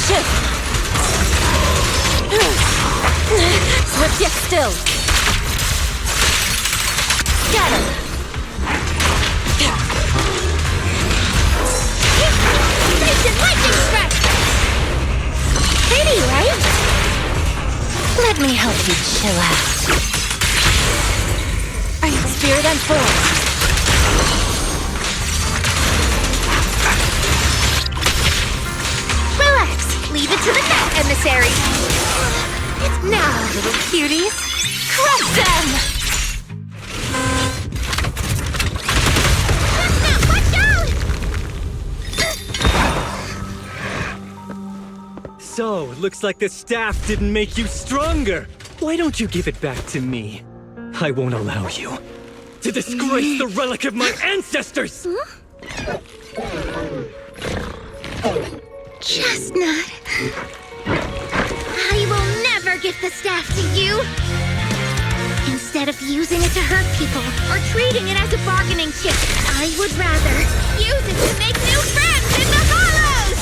Shift! Swift yet still! Scatter! Station lightning strike! Pretty, right? Let me help you chill out. Spirit and force! Relax! Leave it to the night emissary! Now, little cuties, crush them! Watch out! So, looks like the staff didn't make you stronger. Why don't you give it back to me? I won't allow you to disgrace the relic of my ancestors! Chestnut. I will never give the staff to you. Instead of using it to hurt people or treating it as a bargaining chip, I would rather use it to make new friends in the hollows!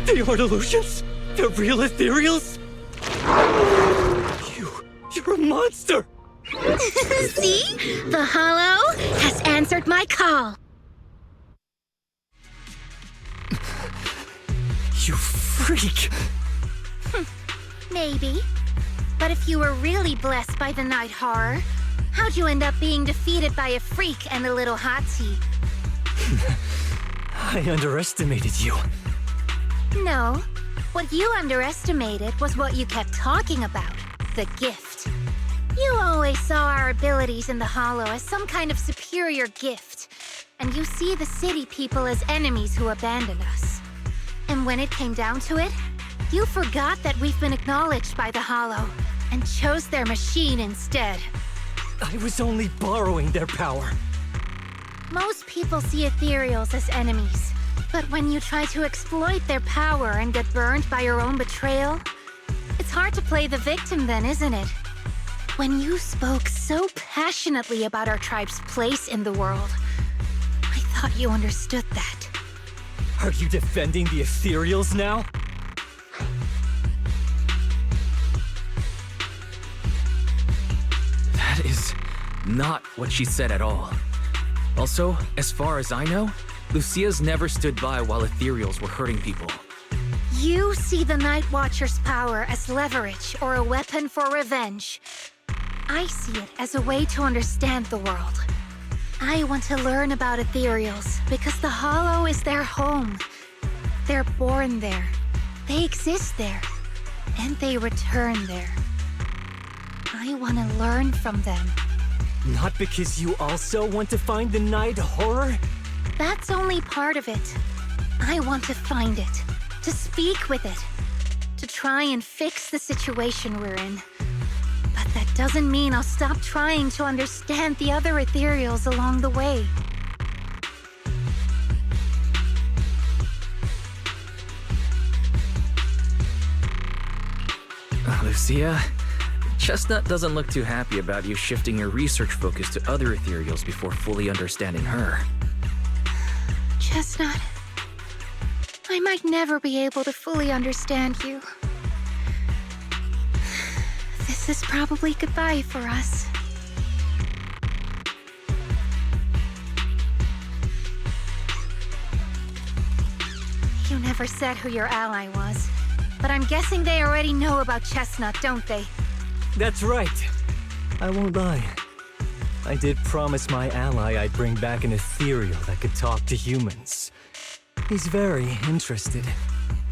The Artolutions? The real ethereals? You're a monster! See? The hollow has answered my call. You freak! Maybe. But if you were really blessed by the night horror, how'd you end up being defeated by a freak and a little hot tea? I underestimated you. No. What you underestimated was what you kept talking about. The gift. You always saw our abilities in the Hollow as some kind of superior gift. And you see the city people as enemies who abandoned us. And when it came down to it, you forgot that we've been acknowledged by the Hollow and chose their machine instead. I was only borrowing their power. Most people see ethereals as enemies. But when you try to exploit their power and get burned by your own betrayal, it's hard to play the victim then, isn't it? When you spoke so passionately about our tribe's place in the world, I thought you understood that. Are you defending the ethereals now? That is not what she said at all. Also, as far as I know, Lucia's never stood by while ethereals were hurting people. You see the Night Watcher's power as leverage or a weapon for revenge. I see it as a way to understand the world. I want to learn about ethereals because the Hollow is their home. They're born there. They exist there. And they return there. I want to learn from them. Not because you also want to find the night horror? That's only part of it. I want to find it, to speak with it, to try and fix the situation we're in. But that doesn't mean I'll stop trying to understand the other ethereals along the way. Lucia, Chestnut doesn't look too happy about you shifting your research focus to other ethereals before fully understanding her. Chestnut, I might never be able to fully understand you. This is probably goodbye for us. You never said who your ally was, but I'm guessing they already know about Chestnut, don't they? That's right. I won't lie. I did promise my ally I'd bring back an ethereal that could talk to humans. He's very interested.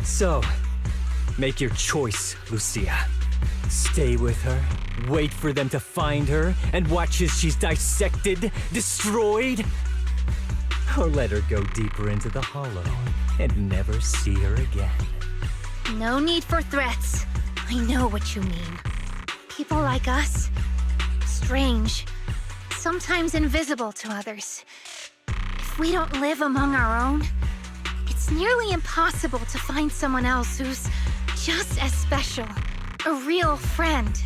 So, make your choice, Lucia. Stay with her, wait for them to find her, and watch as she's dissected, destroyed? Or let her go deeper into the hollow and never see her again. No need for threats. I know what you mean. People like us, strange, sometimes invisible to others. If we don't live among our own, it's nearly impossible to find someone else who's just as special, a real friend.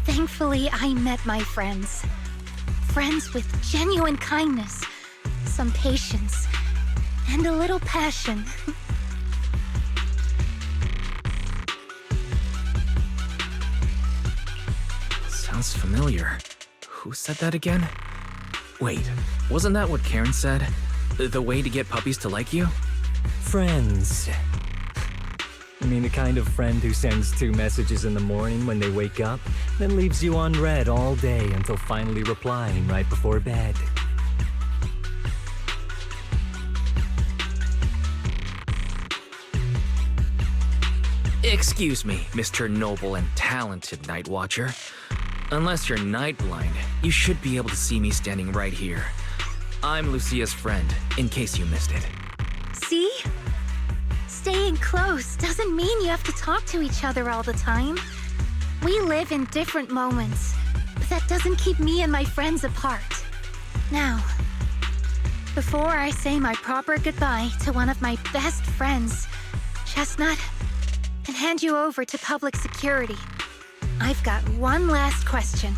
Thankfully, I met my friends. Friends with genuine kindness, some patience, and a little passion. Sounds familiar. Who said that again? Wait, wasn't that what Karen said? The way to get puppies to like you? Friends. You mean the kind of friend who sends 2 messages in the morning when they wake up, then leaves you unread all day until finally replying right before bed? Excuse me, Mr. Noble and Talented Night Watcher. Unless you're night blind, you should be able to see me standing right here. I'm Lucia's friend, in case you missed it. See? Staying close doesn't mean you have to talk to each other all the time. We live in different moments, but that doesn't keep me and my friends apart. Now, before I say my proper goodbye to one of my best friends, Chestnut, and hand you over to public security, I've got one last question.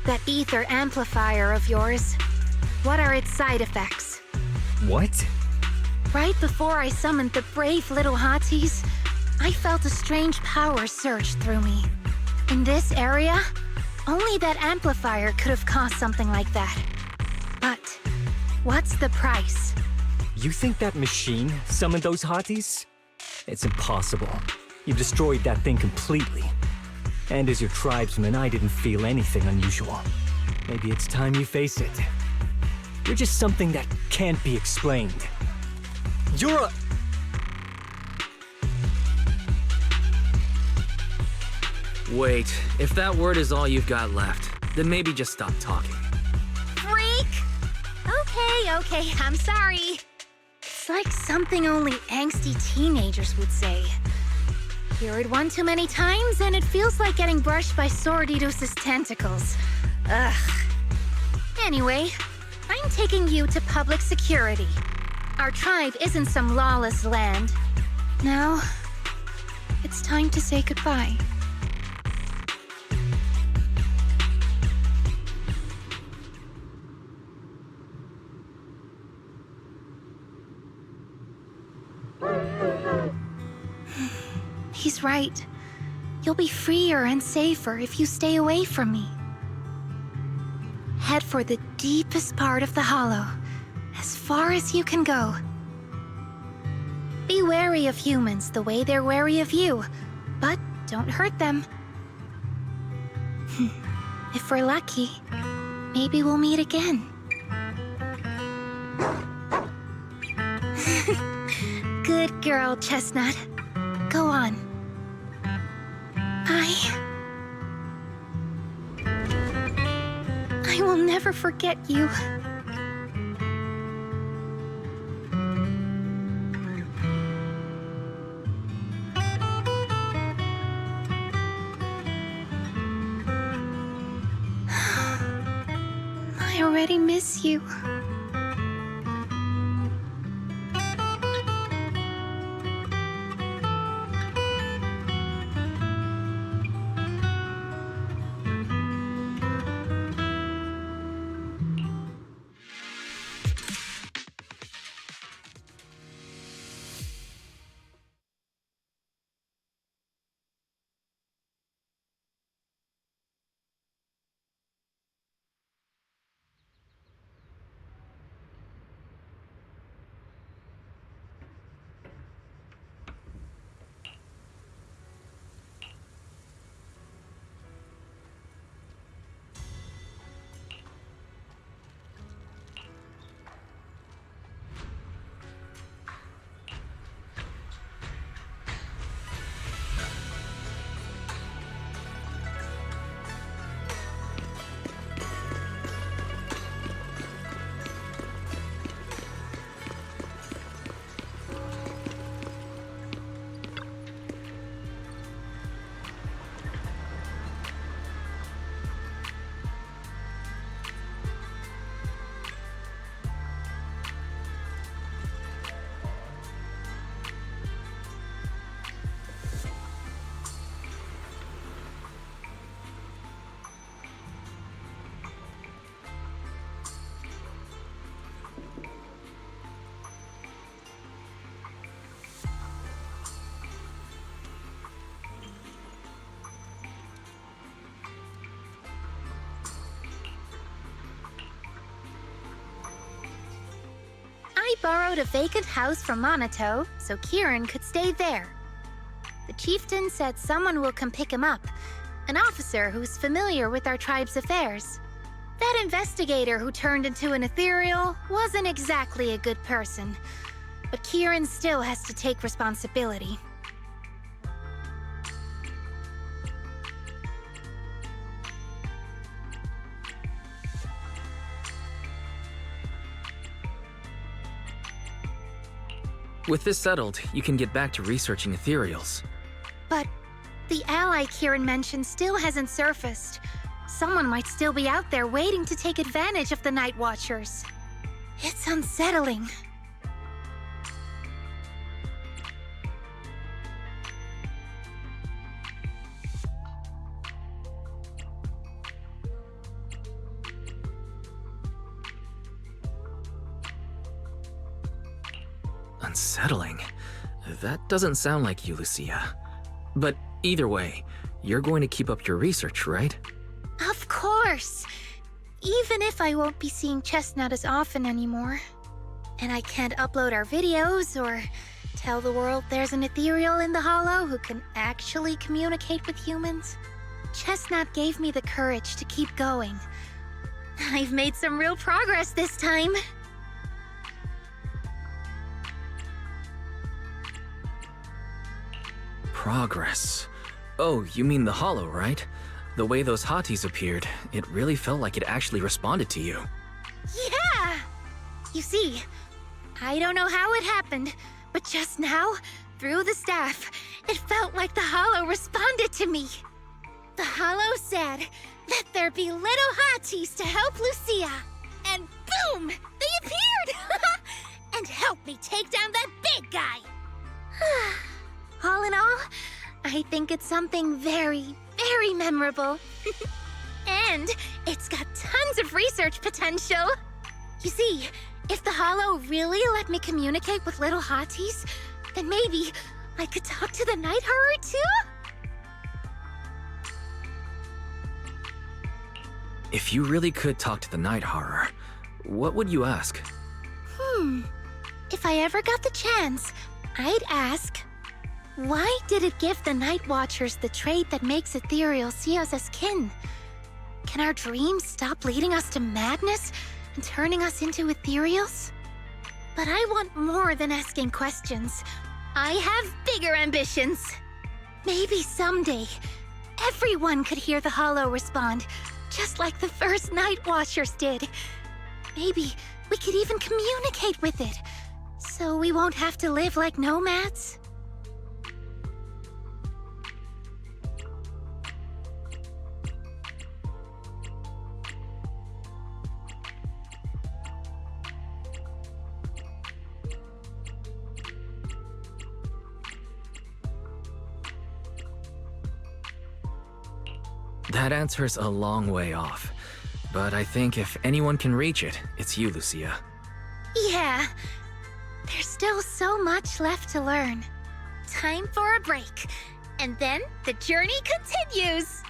That ether amplifier of yours, what are its side effects? What? Right before I summoned the brave little hotties, I felt a strange power surge through me. In this area, only that amplifier could have caused something like that. But what's the price? You think that machine summoned those hotties? It's impossible. You destroyed that thing completely. And as your tribesman, I didn't feel anything unusual. Maybe it's time you face it. You're just something that can't be explained. You're a... Wait, if that word is all you've got left, then maybe just stop talking. Freak! Okay, I'm sorry. It's like something only angsty teenagers would say. Hear it one too many times, and it feels like getting brushed by Swordidus' tentacles. Ugh. Anyway, I'm taking you to public security. Our tribe isn't some lawless land. Now, it's time to say goodbye. He's right. You'll be freer and safer if you stay away from me. Head for the deepest part of the hollow, as far as you can go. Be wary of humans the way they're wary of you, but don't hurt them. If we're lucky, maybe we'll meet again. Good girl, Chestnut. Go on. I will never forget you. already miss you. I borrowed a vacant house from Monato so Kieran could stay there. The chieftain said someone will come pick him up, an officer who's familiar with our tribe's affairs. That investigator who turned into an ethereal wasn't exactly a good person, but Kieran still has to take responsibility. With this settled, you can get back to researching ethereals. But the ally Kieran mentioned still hasn't surfaced. Someone might still be out there waiting to take advantage of the Night Watchers. It's unsettling. Unsettling? That doesn't sound like you, Lucia. But either way, you're going to keep up your research, right? Of course! Even if I won't be seeing Chestnut as often anymore. And I can't upload our videos or tell the world there's an ethereal in the Hollow who can actually communicate with humans. Chestnut gave me the courage to keep going. I've made some real progress this time. Progress. Oh, you mean the Hollow, right? The way those hotties appeared, it really felt like it actually responded to you. Yeah! You see, I don't know how it happened, but just now, through the staff, it felt like the Hollow responded to me. The Hollow said, "Let there be little hotties to help Lucia." And boom! They appeared! And helped me take down that big guy! All in all, I think it's something very, very memorable. And it's got tons of research potential. You see, if the Hollow really let me communicate with little hotties, then maybe I could talk to the Night Horror too? If you really could talk to the Night Horror, what would you ask? If I ever got the chance, I'd ask, why did it give the Night Watchers the trait that makes ethereal see us as kin? Can our dreams stop leading us to madness and turning us into ethereals? But I want more than asking questions. I have bigger ambitions. Maybe someday, everyone could hear the Hollow respond, just like the first Night Watchers did. Maybe we could even communicate with it, so we won't have to live like nomads. That answer's a long way off. But I think if anyone can reach it, it's you, Lucia. Yeah. There's still so much left to learn. Time for a break. And then the journey continues.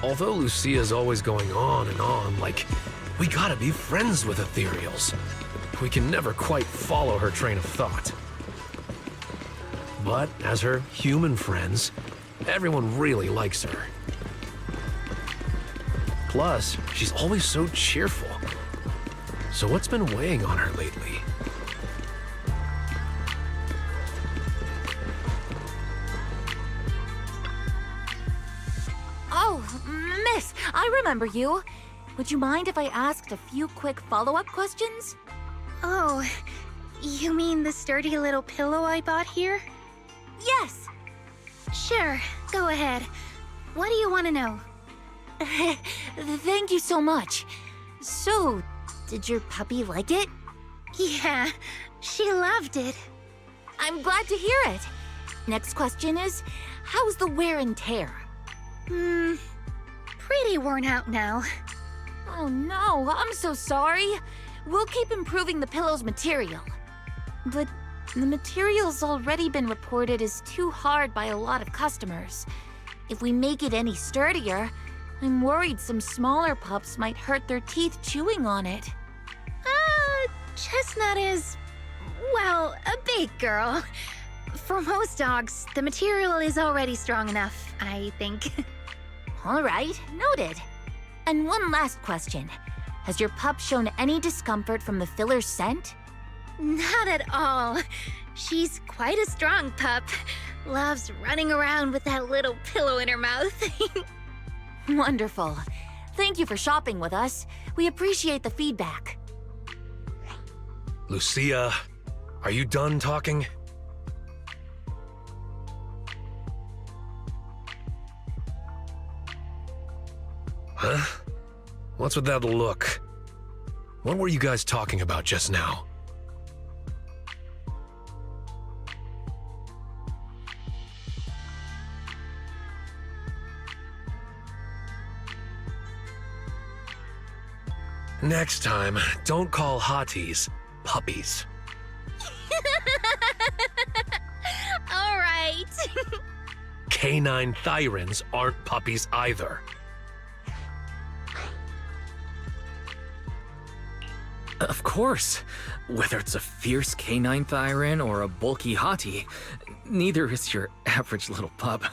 Although Lucia's always going on and on, like, we gotta be friends with ethereals. We can never quite follow her train of thought. But as her human friends, everyone really likes her. Plus, she's always so cheerful. So what's been weighing on her lately? Oh, miss, I remember you. Would you mind if I asked a few quick follow-up questions? Oh, you mean the sturdy little pillow I bought here? Yes. Sure, go ahead. What do you want to know? Thank you so much. So, did your puppy like it? Yeah, she loved it. I'm glad to hear it. Next question is, how's the wear and tear? Pretty worn out now. Oh no, I'm so sorry. We'll keep improving the pillow's material. But the material's already been reported as too hard by a lot of customers. If we make it any sturdier, I'm worried some smaller pups might hurt their teeth chewing on it. Chestnut is, well, a big girl. For most dogs, the material is already strong enough, I think. All right, noted. And one last question. Has your pup shown any discomfort from the filler's scent? Not at all. She's quite a strong pup. Loves running around with that little pillow in her mouth. Wonderful. Thank you for shopping with us. We appreciate the feedback. Lucia, are you done talking? Huh? What's with that look? What were you guys talking about just now? Next time, don't call hotties puppies. All right. Canine thyrans aren't puppies either. Of course. Whether it's a fierce canine thyran or a bulky hottie, neither is your average little pup.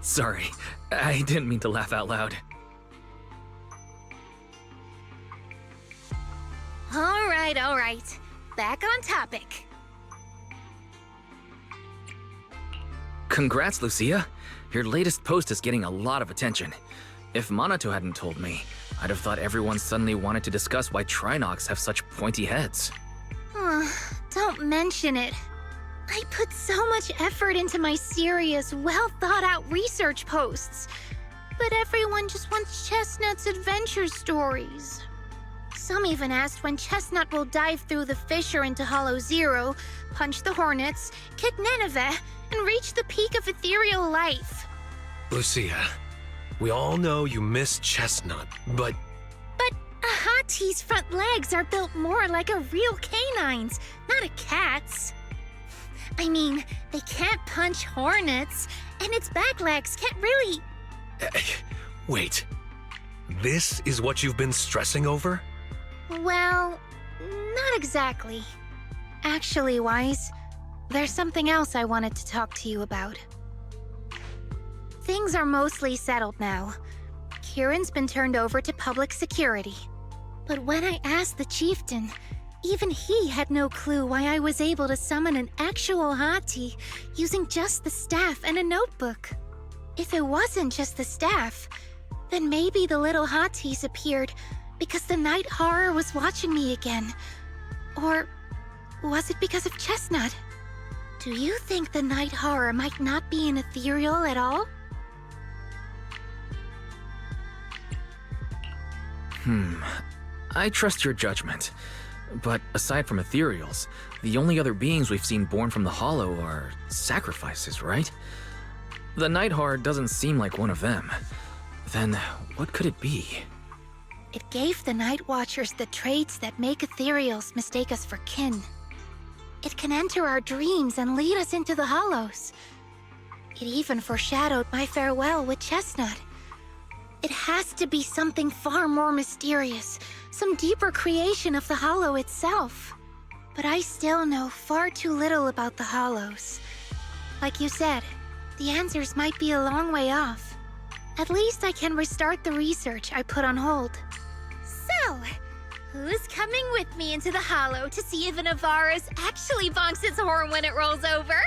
Sorry, I didn't mean to laugh out loud. All right. Back on topic. Congrats, Lucia. Your latest post is getting a lot of attention. If Monato hadn't told me, I'd have thought everyone suddenly wanted to discuss why Trinox have such pointy heads. Don't mention it. I put so much effort into my serious, well-thought-out research posts, but everyone just wants Chestnut's adventure stories. Some even asked when Chestnut will dive through the fissure into Hollow Zero, punch the Hornets, kick Nineveh, and reach the peak of ethereal life. Lucia, we all know you miss Chestnut, but But a Hati's front legs are built more like a real canine's, not a cat's. I mean, they can't punch hornets, and its back legs can't really... wait. This is what you've been stressing over? Well, not exactly. Actually, Wise, there's something else I wanted to talk to you about. Things are mostly settled now. Kieran's been turned over to public security. But when I asked the chieftain, even he had no clue why I was able to summon an actual Hati using just the staff and a notebook. If it wasn't just the staff, then maybe the little Hatis appeared because the night horror was watching me again. Or was it because of Chestnut? Do you think the night horror might not be an ethereal at all? I trust your judgment. But aside from ethereals, the only other beings we've seen born from the Hollow are sacrifices, right? The Night Horror doesn't seem like one of them. Then what could it be? It gave the Night Watchers the traits that make ethereals mistake us for kin. It can enter our dreams and lead us into the Hollows. It even foreshadowed my farewell with Chestnut. It has to be something far more mysterious, some deeper creation of the Hollow itself. But I still know far too little about the Hollows. Like you said, the answers might be a long way off. At least I can restart the research I put on hold. So, who's coming with me into the Hollow to see if an Avaris actually bonks its horn when it rolls over?